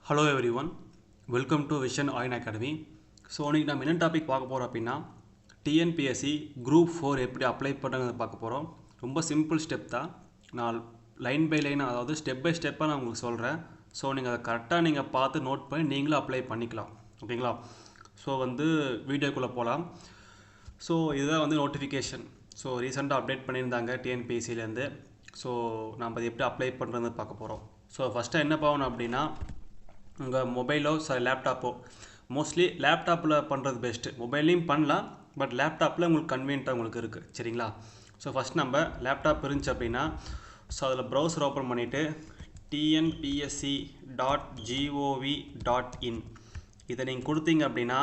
Hello everyone, welcome to Vision Oil Academy. So இன்றைக்கி நம்ம என்ன டாபிக் பார்க்க போகிறோம் அப்படின்னா டிஎன்பிஎஸ்சி குரூப் 4 எப்படி அப்ளை பண்ணுறதை பார்க்க போகிறோம். ரொம்ப சிம்பிள் ஸ்டெப் தான். நான் லைன் பை லைன், அதாவது ஸ்டெப் பை ஸ்டெப்பாக நான் உங்களுக்கு சொல்கிறேன். ஸோ நீங்கள் அதை கரெக்டாக நீங்கள் பார்த்து நோட் பண்ணி நீங்களும் அப்ளை பண்ணிக்கலாம். ஓகேங்களா? ஸோ வீடியோக்குள்ளே போகலாம். ஸோ இதுதான் நோட்டிஃபிகேஷன். ஸோ ரீசெண்டாக அப்டேட் பண்ணியிருந்தாங்க டிஎன்பிஎஸ்சிலேருந்து. ஸோ நம்ம அதை எப்படி அப்ளை பண்ணுறது பார்க்க போகிறோம். ஸோ ஃபஸ்ட்டாக என்ன பண்ணணும் அப்படின்னா, உங்கள் மொபைலோ லேப்டாப்போ, மோஸ்ட்லி லேப்டாப்பில் பண்ணுறது பெஸ்ட்டு. மொபைல்லையும் பண்ணலாம், பட் லேப்டாப்பில் உங்களுக்கு கன்வீனியண்ட்டாக உங்களுக்கு இருக்குது. சரிங்களா? ஸோ ஃபஸ்ட் நம்ம லேப்டாப் இருந்துச்சு அப்படின்னா, ஸோ அதில் ப்ரௌசர் ஓப்பன் பண்ணிவிட்டு tnpsc.gov.in இதை நீங்கள் கொடுத்தீங்க அப்படின்னா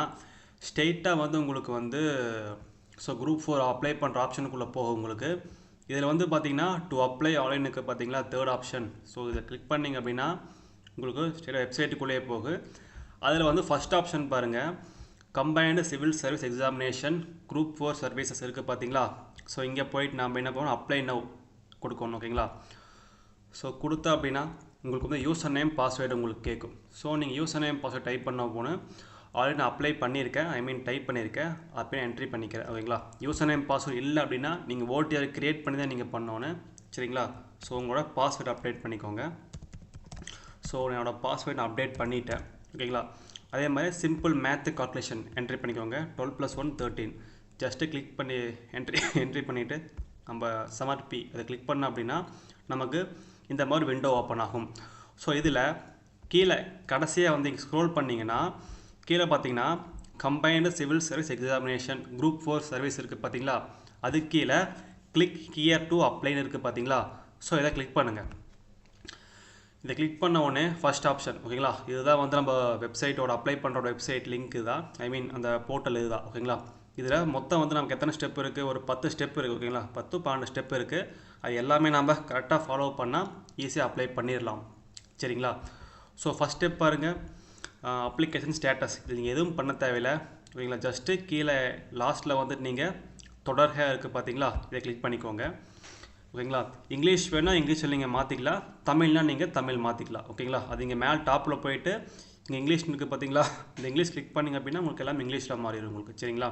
ஸ்ட்ரெயிட்டாக உங்களுக்கு ஸோ குரூப் 4 அப்ளை பண்ணுற ஆப்ஷனுக்குள்ளே போகும். உங்களுக்கு இதில் பார்த்தீங்கன்னா டு அப்ளை ஆன்லைனுக்கு பார்த்தீங்களா, தேர்ட் ஆப்ஷன். ஸோ இதை கிளிக் பண்ணிங்க அப்படின்னா உங்களுக்கு வெப்சைட்டுக்குள்ளேயே போகு. அதில் ஃபஸ்ட் ஆப்ஷன் பாருங்கள், combined civil service examination group 4 services இருக்குது பார்த்தீங்களா. ஸோ இங்கே போயிட்டு நம்ம என்ன பண்ணணும், அப்ளை நவ் கொடுக்கணும். ஓகேங்களா? ஸோ கொடுத்தா அப்படின்னா உங்களுக்கு யூசர் நேம் பாஸ்வேர்டு உங்களுக்கு கேட்கும். ஸோ நீங்கள் யூசர் நேம் பாஸ்வேர்டு டைப் பண்ண போகணும். ஆல்ரெடி நான் அப்ளை பண்ணியிருக்கேன், டைப் பண்ணியிருக்கேன், அப்படியே என்ட்ரி பண்ணிக்கிறேன். ஓகேங்களா? யூசர் நேம் பாஸ்வேர்டு இல்லை அப்படின்னா நீங்கள் ஓடிஆர் க்ரியேட் பண்ணி தான் நீங்கள் பண்ணணும். சரிங்களா? ஸோ உங்களோட பாஸ்வேர்டு அப்டேட் பண்ணிக்கோங்க. ஸோ என்னோடய பாஸ்வேர்டு நான் அப்டேட் பண்ணிட்டேன். ஓகேங்களா? அதே மாதிரி சிம்பிள் மேத்து கால்குலேஷன் என்ட்ரி பண்ணிக்கோங்க. 12 + 1 13. ஜஸ்ட்டு கிளிக் பண்ணி என்ட்ரி பண்ணிவிட்டு நம்ம சமர்ப்பி அதை கிளிக் பண்ணோம் அப்படின்னா நமக்கு இந்த மாதிரி விண்டோ ஓப்பன் ஆகும். ஸோ இதில் கீழே கடைசியாக இங்கே ஸ்க்ரோல் பண்ணிங்கன்னா கீழே பார்த்தீங்கன்னா combined civil service examination group 4 service இருக்குது பார்த்தீங்களா. அது கீழே கிளிக் ஹியர் டு அப்ளைன்னு இருக்குது பார்த்தீங்களா. ஸோ இதை கிளிக் பண்ணுங்கள். இதை கிளிக் பண்ண உடனே ஃபஸ்ட் ஆப்ஷன். ஓகேங்களா? இதுதான் நம்ம வெப்சைட்டோட அப்ளை பண்ணுற வெப்சைட் லிங்க் தான், அந்த போர்ட்டல் இதுதான். ஓகேங்களா? இதில் மொத்தம் நமக்கு எத்தனை ஸ்டெப் இருக்குது, ஒரு 10 ஸ்டெப் இருக்குது. ஓகேங்களா? 10-12 ஸ்டெப் இருக்குது. அது எல்லாமே நம்ம கரெக்டாக ஃபாலோ பண்ணால் ஈஸியாக அப்ளை பண்ணிடலாம். சரிங்களா? ஸோ ஃபஸ்ட் ஸ்டெப் பாருங்கள், அப்ளிகேஷன் ஸ்டேட்டஸ். இது நீங்கள் எதுவும் பண்ண தேவையில்லை. ஓகேங்களா? ஜஸ்ட்டு கீழே லாஸ்ட்டில் நீங்கள் தொடர்க இருக்குது பார்த்தீங்களா, இதை கிளிக் பண்ணிக்கோங்க. ஓகேங்களா? இங்கிலீஷ் வேணால் இங்கிலீஷில் நீங்கள் மாற்றிக்கலாம், தமிழ்னால் நீங்கள் தமிழ் மாற்றிக்கலாம். ஓகேங்களா? அது இங்கே மேலே டாப்பில் போயிட்டு இங்கே இங்கிலீஷ் இருக்குது பார்த்தீங்களா, இந்த இங்கிலீஷ் கிளிக் பண்ணிங்க அப்படின்னா உங்களுக்கு எல்லாம் இங்கிலீஷில் மாறிடும் உங்களுக்கு. சரிங்களா?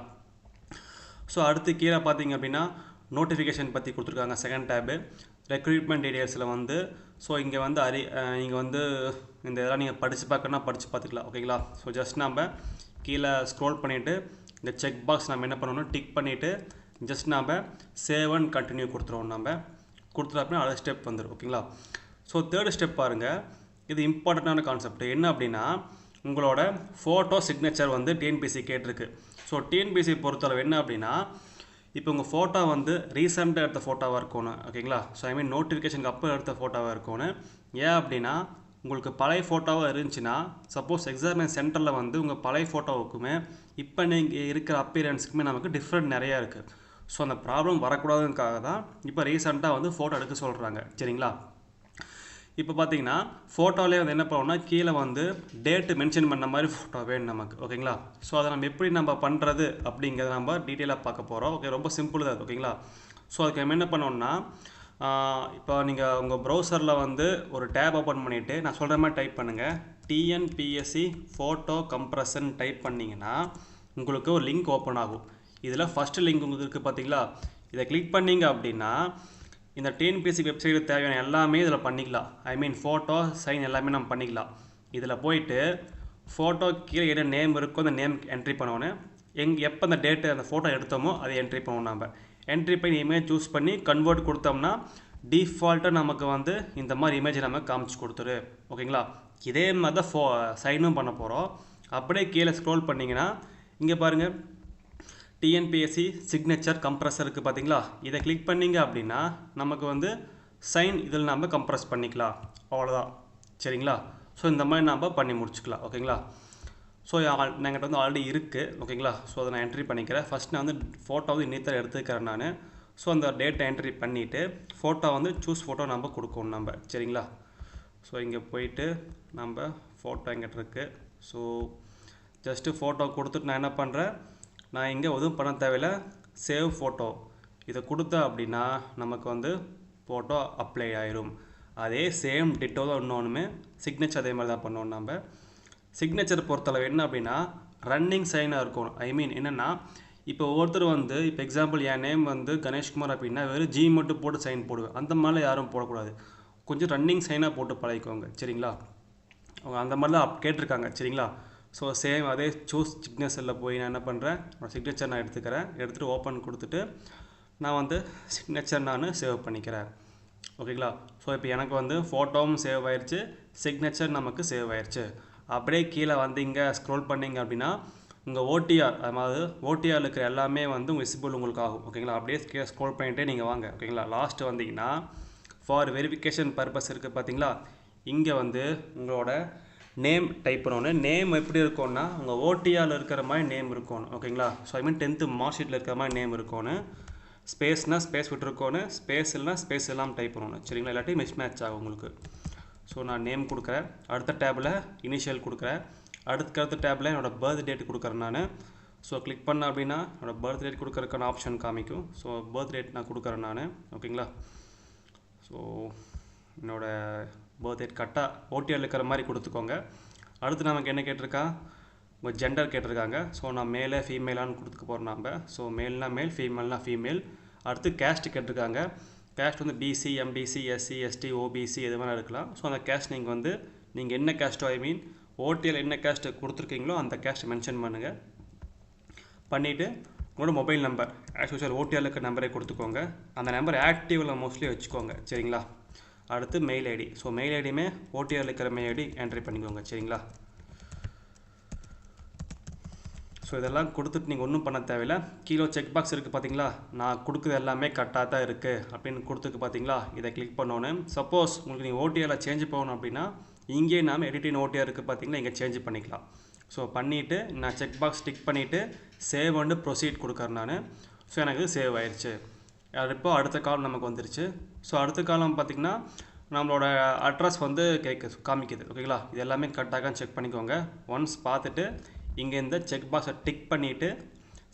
ஸோ அடுத்து கீழே பார்த்தீங்க அப்படின்னா நோட்டிஃபிகேஷன் பற்றி கொடுத்துருக்காங்க. செகண்ட் டேபு ரெக்ரூட்மெண்ட் டீடைல்ஸில் ஸோ இங்கே நீங்கள் இந்த இதெல்லாம் நீங்கள் படித்து பார்க்கணுன்னா படித்து பார்த்துக்கலாம். ஓகேங்களா? ஸோ ஜஸ்ட் நம்ம கீழே ஸ்க்ரோல் பண்ணிவிட்டு இந்த செக் பாக்ஸ் நம்ம என்ன பண்ணணும், டிக் பண்ணிவிட்டு ஜஸ்ட் நம்ம சேவ் அண்ட் கண்டினியூ கொடுத்துருவோம். நம்ம கொடுத்துட்டா அப்படின்னா அடுத்த ஸ்டெப் வந்துடும். ஓகேங்களா? ஸோ தேர்ட் ஸ்டெப் பாருங்கள், இது இம்பார்ட்டண்ட்டான கான்செப்ட். என்ன அப்படின்னா உங்களோட ஃபோட்டோ சிக்னேச்சர் டிஎன்பிஎஸ்சி கேட்டிருக்கு. ஸோ டிஎன்பிஎஸ்சி பொறுத்தளவு என்ன அப்படின்னா, இப்போ உங்கள் ஃபோட்டோ ரீசெண்டாக எடுத்த ஃபோட்டோவாக இருக்கணும். ஓகேங்களா? ஸோ நோட்டிஃபிகேஷனுக்கு அப்போ எடுத்த ஃபோட்டோவாக இருக்கணும். ஏன் அப்படின்னா உங்களுக்கு பழைய ஃபோட்டோவாக இருந்துச்சுன்னா, சப்போஸ் எக்ஸாமினேஷன் சென்டரில் உங்கள் பழைய ஃபோட்டோவுக்குமே இப்போ நீங்கள் இருக்கிற அப்பியரன்ஸுக்குமே நமக்கு டிஃப்ரெண்ட் நிறையா இருக்குது. ஸோ அந்த ப்ராப்ளம் வரக்கூடாதுக்காக தான் இப்போ ரீசெண்டாக ஃபோட்டோ எடுக்க சொல்கிறாங்க. சரிங்களா? இப்போ பார்த்தீங்கன்னா ஃபோட்டோவிலே என்ன பண்ணோம்னா கீழே டேட்டு மென்ஷன் பண்ண மாதிரி ஃபோட்டோ வேணும் நமக்கு. ஓகேங்களா? ஸோ அதை நம்ம எப்படி பண்ணுறது அப்படிங்கிறத நம்ம டீட்டெயிலாக பார்க்க போகிறோம். ஓகே, ரொம்ப சிம்பிள் தான். ஓகேங்களா? ஸோ அதுக்கு நம்ம என்ன பண்ணோம்னா, இப்போ நீங்கள் உங்கள் ப்ரௌசரில் ஒரு டேப் ஓப்பன் பண்ணிவிட்டு நான் சொல்கிற மாதிரி டைப் பண்ணுங்கள். டிஎன்பிஎஸ்சி ஃபோட்டோ கம்ப்ரஷன் டைப் பண்ணிங்கன்னா உங்களுக்கு ஒரு லிங்க் ஓப்பன் ஆகும். இதில் ஃபஸ்ட்டு லிங்க் உங்களுக்கு இருக்குது பார்த்தீங்களா, இதை கிளிக் பண்ணிங்க அப்படின்னா இந்த டிஎன்பிஎஸ்சி வெப்சைட்டு தேவையான எல்லாமே இதில் பண்ணிக்கலாம். ஃபோட்டோ சைன் எல்லாமே நம்ம பண்ணிக்கலாம். இதில் போயிட்டு ஃபோட்டோ கீழே என்ன நேம் இருக்கோ அந்த நேம் என்ட்ரி பண்ணணும். எப்போ அந்த டேட்டு அந்த ஃபோட்டோ எடுத்தோமோ அதை என்ட்ரி பண்ணணும். நம்ம என்ட்ரி பண்ணி இமேஜ் சூஸ் பண்ணி கன்வெர்ட் கொடுத்தோம்னா டிஃபால்ட்டாக நமக்கு இந்த மாதிரி இமேஜை நம்ம காமிச்சு கொடுத்துரு. ஓகேங்களா? இதே மாதிரி தான் சைனும் பண்ண போகிறோம். அப்படியே கீழே ஸ்க்ரோல் பண்ணிங்கன்னா இங்கே பாருங்கள், டிஎன்பிஎஸ்சி சிக்னேச்சர் கம்ப்ரஸர் இருக்குது பார்த்தீங்களா. இதை கிளிக் பண்ணிங்க அப்படின்னா நமக்கு சைன் இதில் நம்ம கம்ப்ரஸ் பண்ணிக்கலாம். அவ்வளோதான். சரிங்களா? ஸோ இந்த மாதிரி நம்ம பண்ணி முடிச்சுக்கலாம். ஓகேங்களா? ஸோ என்கிட்ட ஆல்ரெடி இருக்குது. ஓகேங்களா? ஸோ அதை நான் என்ட்ரி பண்ணிக்கிறேன். ஃபஸ்ட் நான் ஃபோட்டோ இன்னித்தர எடுத்துக்கிறேன் நான். ஸோ அந்த டேட்டை என்ட்ரி பண்ணிவிட்டு ஃபோட்டோ சூஸ் ஃபோட்டோ நம்ம கொடுக்கணும் நம்ம. சரிங்களா? ஸோ இங்கே போயிட்டு நம்ம ஃபோட்டோ எங்கிட்ட இருக்குது. ஸோ ஜஸ்ட்டு ஃபோட்டோ கொடுத்துட்டு நான் என்ன பண்ணுறேன், நான் இங்கே எதுவும் பண்ண தேவையில்லை, சேவ் ஃபோட்டோ இதை கொடுத்தேன் அப்படின்னா நமக்கு ஃபோட்டோ அப்ளை ஆயிரும். அதே சேம் டிட்டோ தான் இன்னொன்றுமே சிக்னேச்சர் அதே மாதிரி தான் பண்ணுவோம் நம்ம. சிக்னேச்சர் பொறுத்தளவு என்ன அப்படின்னா ரன்னிங் சைனாக இருக்கணும். ஐ மீன் என்னென்னா இப்போ ஒவ்வொருத்தர் வந்து இப்போ எக்ஸாம்பிள் என் நேம் வந்து கணேஷ்குமார் அப்படின்னா வெறும் ஜி மட்டும் போட்டு சைன் போடுவேன். அந்த மாதிரிலாம் யாரும் போடக்கூடாது. கொஞ்சம் ரன்னிங் சைனாக போட்டு பழகிக்கோங்க சரிங்களா. அவங்க அந்த மாதிரிலாம் கேட்டிருக்காங்க சரிங்களா. ஸோ சேம் அதே சூஸ் சிக்னேச்சரில் போய் நான் என்ன பண்ணுறேன், சிக்னேச்சர் நான் எடுத்துகிட்டு ஓப்பன் கொடுத்துட்டு நான் வந்து சிக்னேச்சர் நான் சேவ் பண்ணிக்கிறேன். ஓகேங்களா. ஸோ இப்போ எனக்கு வந்து ஃபோட்டோவும் சேவ் ஆயிடுச்சு, சிக்னேச்சர் நமக்கு சேவ் ஆயிடுச்சு. அப்படியே கீழே வந்தீங்க ஸ்க்ரோல் பண்ணிங்க அப்படின்னா உங்கள் ஓடிஆர், அதாவது ஓடிஆர் இருக்கிற எல்லாமே வந்து விசிபிள் உங்களுக்கு ஆகும். ஓகேங்களா. அப்படியே கீழே ஸ்க்ரோல் பண்ணிகிட்டே நீங்கள் வாங்க. ஓகேங்களா. லாஸ்ட்டு வந்தீங்கன்னா ஃபார் வெரிஃபிகேஷன் பர்பஸ் இருக்குது பார்த்தீங்களா. இங்கே வந்து உங்களோட நேம் டைப் பண்ணணும். நேம் எப்படி இருக்கும்னா உங்கள் ஓடிஆரில் இருக்கிற மாதிரி நேம் இருக்கணும். ஓகேங்களா. So I mean 10th mark ஷீட்டில் இருக்கிற மாதிரி நேம் இருக்கணும். ஸ்பேஸ்னால் ஸ்பேஸ் விட்டுருக்கோன்னு, ஸ்பேஸ் இல்லைனா ஸ்பேஸ் எல்லாம் டைப் பண்ணணும் சரிங்களா. இல்லாட்டி மிஸ் மேட்ச் ஆகும் உங்களுக்கு. ஸோ நான் நேம் கொடுக்குறேன், அடுத்த டேபில் இனிஷியல் கொடுக்குறேன், அடுத்த டேபில் என்னோடய பர்த் டேட் கொடுக்குறேன் நான். ஸோ கிளிக் பண்ண அப்படின்னா என்னோடய பர்த் டேட் கொடுக்குறதுக்கான ஆப்ஷன் காமிக்கும். ஸோ பர்த் டேட் நான் கொடுக்குறேன் நான். ஓகேங்களா. ஸோ என்னோடய பர்த் டேட் கரெக்டாக ஓடிஆர் இருக்கிற மாதிரி கொடுத்துக்கோங்க. அடுத்து நமக்கு என்ன கேட்டிருக்கா, உங்கள் ஜெண்டர் கேட்டிருக்காங்க. ஸோ நான் மேலே ஃபீமேலான்னு கொடுத்துக்க போகிறோம் நம்ம. ஸோ மேல்னா மேல், ஃபீமேல்னா ஃபீமேல். அடுத்து கேஸ்ட் கேட்டிருக்காங்க. கேஸ்ட் வந்து BC, MBC, SC, ST, OBC எது வேணால் இருக்கலாம். ஸோ அந்த கேஸ்ட் நீங்கள் என்ன கேஸ்ட்டோ ஐ மீன் ஓடிஆர் என்ன கேஸ்ட் கொடுத்துருக்கீங்களோ அந்த கேஸ்ட் மென்ஷன் பண்ணுங்கள். பண்ணிவிட்டு உங்களோட mobile number as usual OTR இருக்கிற நம்பரே கொடுத்துக்கோங்க. அந்த நம்பர் ஆக்டிவில் மோஸ்ட்லி வச்சுக்கோங்க சரிங்களா. அடுத்து மெயில் ஐடி. ஸோ மெயில் ஐடியுமே ஓடிஆர் இருக்கிற மெயில் ஐடி என்ட்ரி பண்ணிக்கோங்க சரிங்களா. ஸோ இதெல்லாம் கொடுத்துட்டு நீங்கள் ஒன்றும் பண்ண தேவையில்லை. கீழே செக் பாக்ஸ் இருக்குது பார்த்தீங்களா, நான் கொடுக்குறது எல்லாமே கரெக்டாக தான் இருக்குது அப்படின்னு கொடுத்துருக்கு பார்த்தீங்களா. இதை கிளிக் பண்ணோன்னு சப்போஸ் உங்களுக்கு நீங்கள் ஓடிஆரில் சேஞ்ச் பண்ணணும் அப்படின்னா இங்கேயே நாம் எடிட்டிங் ஓடிஆர் இருக்குது பார்த்தீங்களா, இங்கே சேஞ்ச் பண்ணிக்கலாம். ஸோ பண்ணிவிட்டு நான் செக் பாக்ஸ் டிக் பண்ணிவிட்டு சேவ் அண்டு ப்ரொசீட் கொடுக்குறேன் நான். ஸோ எனக்கு சேவ் ஆயிடுச்சு. இப்போ அடுத்த காலம் நமக்கு வந்துருச்சு. ஸோ அடுத்த காலம் பார்த்திங்கன்னா நம்மளோட அட்ரஸ் வந்து காமிக்குது. ஓகேங்களா. இது எல்லாமே கரெக்டாக செக் பண்ணிக்கோங்க. ஒன்ஸ் பார்த்துட்டு இங்கே இந்த செக் பாக்ஸை டிக் பண்ணிவிட்டு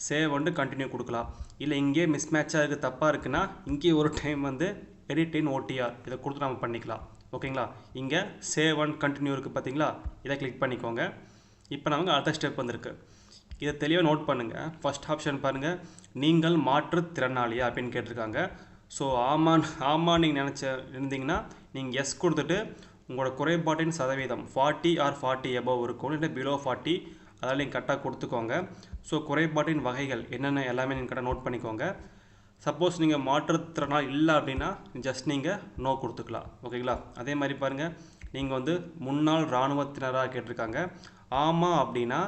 சேவ் வந்து கண்டினியூ கொடுக்கலாம். இல்லை இங்கே மிஸ் மேட்சாக இருக்குது, தப்பாக இருக்குன்னா இங்கே ஒரு டைம் வந்து எடிட் இன் ஓடிஆர் இதை கொடுத்து நம்ம பண்ணிக்கலாம். ஓகேங்களா. இங்கே சேவ் அண்ட் கண்டினியூ இருக்குது பார்த்தீங்களா, இதை கிளிக் பண்ணிக்கோங்க. இப்போ நமக்கு அடுத்த ஸ்டெப் வந்திருக்கு. இதை தெளிவாக நோட் பண்ணுங்கள். ஃபஸ்ட் ஆப்ஷன் பாருங்கள், நீங்கள் மாற்றுத்திறனாளியா அப்படின்னு கேட்டிருக்காங்க. ஸோ ஆமான்னு நீங்கள் இருந்தீங்கன்னா நீங்கள் எஸ் கொடுத்துட்டு உங்களோட குறைபாட்டின் சதவீதம் 40 or 40 above இருக்கும், இல்லை பிலோ 40 அதெல்லாம் நீங்கள் கரெக்டாக கொடுத்துக்கோங்க. ஸோ குறைபாட்டின் வகைகள் என்னென்ன எல்லாமே நீங்கள் கரெக்டாக நோட் பண்ணிக்கோங்க. சப்போஸ் நீங்கள் மாற்றுத்திறனாளி இல்லை அப்படின்னா ஜஸ்ட் நீங்கள் நோ கொடுத்துக்கலாம். ஓகேங்களா. அதே மாதிரி பாருங்கள், நீங்கள் வந்து முன்னாள் இராணுவத்தினராக கேட்டிருக்காங்க. ஆமாம் அப்படின்னா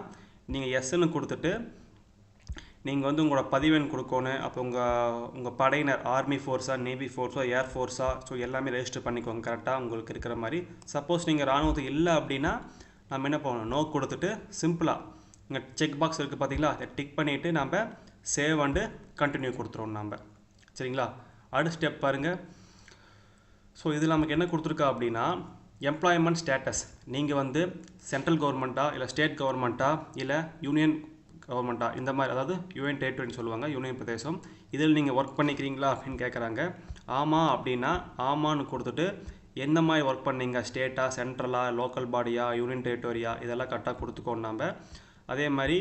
நீங்கள் எஸ்ன்னு கொடுத்துட்டு நீங்கள் வந்து உங்களோட பதிவெண் கொடுக்கணும். அப்போ உங்கள் படையினர் ஆர்மி ஃபோர்ஸா, நேவி ஃபோர்ஸோ, ஏர் ஃபோர்ஸா, ஸோ எல்லாமே ரெஜிஸ்டர் பண்ணிக்கோங்க கரெக்டாக உங்களுக்கு இருக்கிற மாதிரி. சப்போஸ் நீங்கள் இராணுவத்துக்கு இல்லை அப்படின்னா நம்ம என்ன பண்ணணும், நோ கொடுத்துட்டு சிம்பிளாக இங்கே செக் பாக்ஸ் இருக்குது பார்த்தீங்களா, அதை டிக் பண்ணிவிட்டு நம்ம சேவ் அண்டு கண்டினியூ கொடுத்துருவோம் நம்ம சரிங்களா. அடுத்த ஸ்டெப் பாருங்கள். ஸோ இது நமக்கு என்ன கொடுத்துருக்கா அப்படின்னா எம்ப்ளாய்மெண்ட் ஸ்டேட்டஸ். நீங்கள் வந்து சென்ட்ரல் கவர்மெண்ட்டா, இல்லை ஸ்டேட் கவர்மெண்ட்டா, இல்லை யூனியன் கவர்மெண்ட்டா, இந்த மாதிரி அதாவது யூனியன் டெரிட்டரின்னு சொல்லுவாங்க, யூனியன் பிரதேசம், இதில் நீங்கள் ஒர்க் பண்ணிக்கிறீங்களா அப்படின்னு கேட்குறாங்க. ஆமாம் அப்படின்னா ஆமான்னு கொடுத்துட்டு என்ன மாதிரி ஒர்க் பண்ணீங்க, ஸ்டேட்டா, சென்ட்ரலா, லோக்கல் பாடியா, யூனியன் டெரிட்டோரியா, இதெல்லாம் கரெக்டாக கொடுத்துக்கோங்க நம்ம. அதே மாதிரி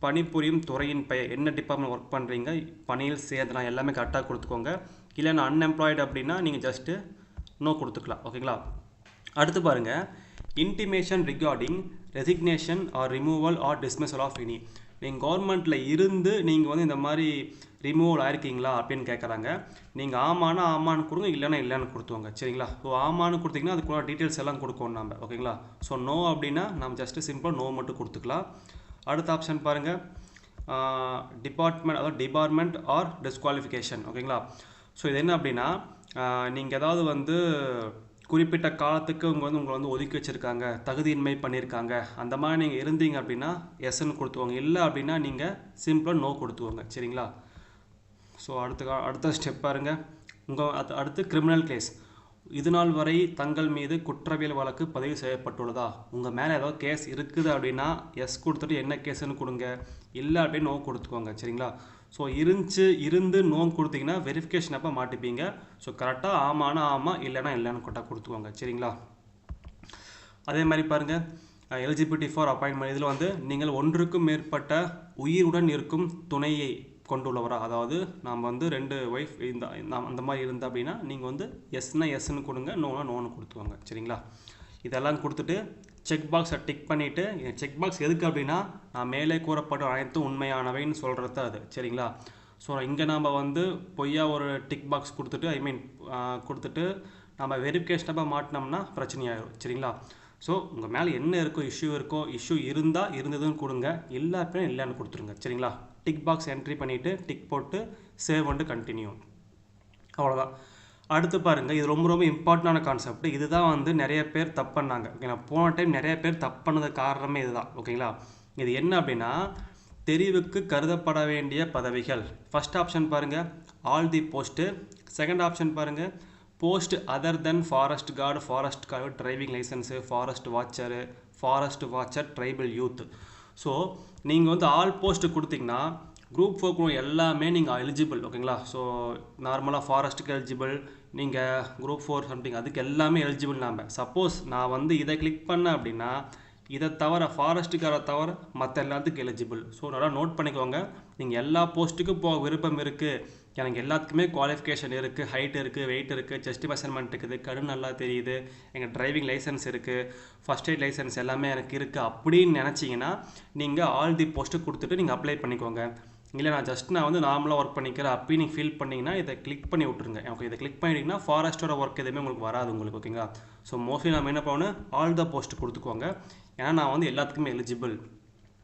பணிபுரியும் துறையின் பெயர், என்ன டிபார்ட்மெண்ட் ஒர்க் பண்ணுறீங்க, பணியில் சேர்ந்தலாம் எல்லாமே கரெக்டாக கொடுத்துக்கோங்க. இல்லை நான் அன்எம்ப்ளாய்டு அப்படின்னா நீங்கள் ஜஸ்ட்டு நோ கொடுத்துக்கலாம். ஓகேங்களா. அடுத்து பாருங்கள், intimation regarding resignation or removal or dismissal of any. நீங்கள் கவர்மெண்ட்டில் இருந்து நீங்கள் வந்து இந்த மாதிரி ரிமூவல் ஆயிருக்கீங்களா அப்படின்னு கேட்குறாங்க. நீங்கள் ஆமானா ஆமான்னு கொடுங்க, இல்லைன்னா இல்லைன்னு கொடுத்துவாங்க சரிங்களா. ஸோ ஆமான்னு கொடுத்தீங்கன்னா அதுக்குள்ள டீட்டெயில்ஸ் எல்லாம் கொடுக்கணும் நம்ம. ஓகேங்களா. ஸோ நோ அப்படின்னா நம்ம ஜஸ்ட்டு சிம்பிளாக நோ மட்டும் கொடுத்துக்கலாம். அடுத்த ஆப்ஷன் பாருங்கள், டிபார்ட்மெண்ட் ஆர் டிஸ்குவாலிஃபிகேஷன். ஓகேங்களா. ஸோ இது என்ன அப்படின்னா நீங்கள் ஏதாவது வந்து குறிப்பிட்ட காலத்துக்கு உங்களை வந்து ஒதுக்கி வச்சுருக்காங்க, தகுதியின்மை பண்ணியிருக்காங்க, அந்த மாதிரி நீங்கள் இருந்தீங்க அப்படின்னா எஸ்ன்னு கொடுத்துவாங்க. இல்லை அப்படின்னா நீங்கள் சிம்பிளாக நோ கொடுத்துவாங்க சரிங்களா. ஸோ அடுத்த ஸ்டெப் பாருங்கள். அடுத்து கிரிமினல் கேஸ். இது நாள் வரை தங்கள் மீது குற்றவியல் வழக்கு பதிவு செய்யப்பட்டுள்ளதா? உங்கள் மேலே ஏதாவது கேஸ் இருக்குது அப்படின்னா எஸ் கொடுத்துட்டு என்ன கேஸுன்னு கொடுங்க, இல்லை அப்படின்னு நோ கொடுத்துக்கோங்க. சரிங்களா? ஸோ இருந்து நோ கொடுத்தீங்கன்னா வெரிஃபிகேஷன் அப்போ மாட்டிப்பீங்க. ஸோ கரெக்டாக ஆமானா ஆமாம், இல்லைனா இல்லைன்னு கரெக்டாக கொடுத்துக்கோங்க. சரிங்களா? அதே மாதிரி பாருங்கள், எலிஜிபிலிட்டி ஃபார் அப்பாயின்மெண்ட் இதில் வந்து நீங்கள் ஒன்றுக்கும் மேற்பட்ட உயிருடன் இருக்கும் துணையை கொண்டுள்ளவரா, அதாவது நாம் வந்து 2 ஒய்ஃப் அந்த மாதிரி இருந்தால் அப்படின்னா நீங்கள் வந்து எஸ்னா எஸ்ன்னு கொடுங்க, நோனா நோன்னு கொடுத்துக்கோங்க. சரிங்களா? இதெல்லாம் கொடுத்துட்டு செக் பாக்ஸை டிக் பண்ணிவிட்டு, செக் பாக்ஸ் எதுக்கு அப்படின்னா நான் மேலே கூறப்பட்ட அனைத்தும் உண்மையானவைன்னு சொல்கிறது அது. சரிங்களா? ஸோ இங்கே நாம் வந்து பொய்யா ஒரு டிக் பாக்ஸ் கொடுத்துட்டு கொடுத்துட்டு நம்ம வெரிஃபிகேஷனப்போ மாட்டினோம்னா பிரச்சனையாயிடும். சரிங்களா? ஸோ உங்கள் மேலே என்ன இருக்கோ இஷ்யூ இருந்தால் இருந்ததுன்னு கொடுங்க, இல்லை அப்படின்னா இல்லைன்னு கொடுத்துருங்க. சரிங்களா? டிக் பாக்ஸ் என்ட்ரி பண்ணிவிட்டு டிக் போட்டு சேவ் பண்ணிட்டு கண்டினியூ, அவ்வளோதான். அடுத்து பாருங்கள், இது ரொம்ப ரொம்ப இம்பார்ட்டண்டான கான்செப்ட். இதுதான் வந்து நிறைய பேர் தப்பு பண்ணாங்க. ஓகேங்களா? போன டைம் நிறைய பேர் தப்பு பண்ணது காரணமே இதுதான். ஓகேங்களா? இது என்ன அப்படின்னா, தெரிவுக்கு கருதப்பட வேண்டிய பதவிகள். ஃபர்ஸ்ட் ஆப்ஷன் பாருங்கள், all the post. Second option பாருங்கள், post other than forest guard, driving licence, forest watcher, tribal youth. So நீங்கள் வந்து ஆல் போஸ்ட்டு கொடுத்தீங்கன்னா குரூப் 4 எல்லாமே நீங்கள் எலிஜிபிள். ஓகேங்களா? ஸோ நார்மலாக ஃபாரஸ்ட்டுக்கு எலிஜிபிள், நீங்கள் குரூப் 4 சம்திங் அதுக்கு எல்லாமே எலிஜிபிள். சப்போஸ் நான் வந்து இதை கிளிக் பண்ணேன் அப்படின்னா இதை தவிர ஃபாரஸ்ட்டுக்கார தவிர மற்ற எல்லாத்துக்கும் எலிஜிபிள். ஸோ நல்லா நோட் பண்ணிக்கோங்க. நீங்கள் எல்லா போஸ்ட்டுக்கும் போக விருப்பம் இருக்குது, எனக்கு எல்லாத்துக்குமே குவாலிஃபிகேஷன் இருக்குது, ஹைட் இருக்குது, வெயிட் இருக்குது, செஸ்ட் மெஷர்மெண்ட் இருக்குது, கண்ணு நல்லா தெரியுது, எங்கள் டிரைவிங் லைசன்ஸ் இருக்குது, ஃபஸ்ட் எய்ட் லைசன்ஸ் எல்லாமே எனக்கு இருக்குது அப்படின்னு நினச்சிங்கன்னா நீங்கள் ஆல் தி போஸ்ட்டு கொடுத்துட்டு நீங்கள் அப்ளை பண்ணிக்கோங்க. இல்லை நான் வந்து நார்மலாக ஒர்க் பண்ணிக்கிறேன் அப்படி நீங்கள் ஃபீல் பண்ணிங்கன்னா இதை கிளிக் பண்ணி விட்ருங்க. ஓகே, இதை கிளிக் பண்ணிட்டீங்கன்னா ஃபாரஸ்ட்டோட ஒர்க் எதுவுமே உங்களுக்கு வராது உங்களுக்கு. ஓகேங்களா? ஸோ மோஸ்ட்லி நம்ம என்ன பண்ணணும், ஆல் த போஸ்ட் கொடுத்துக்கோங்க. ஏன்னா நான் வந்து எல்லாத்துக்குமே எலிஜிபிள்,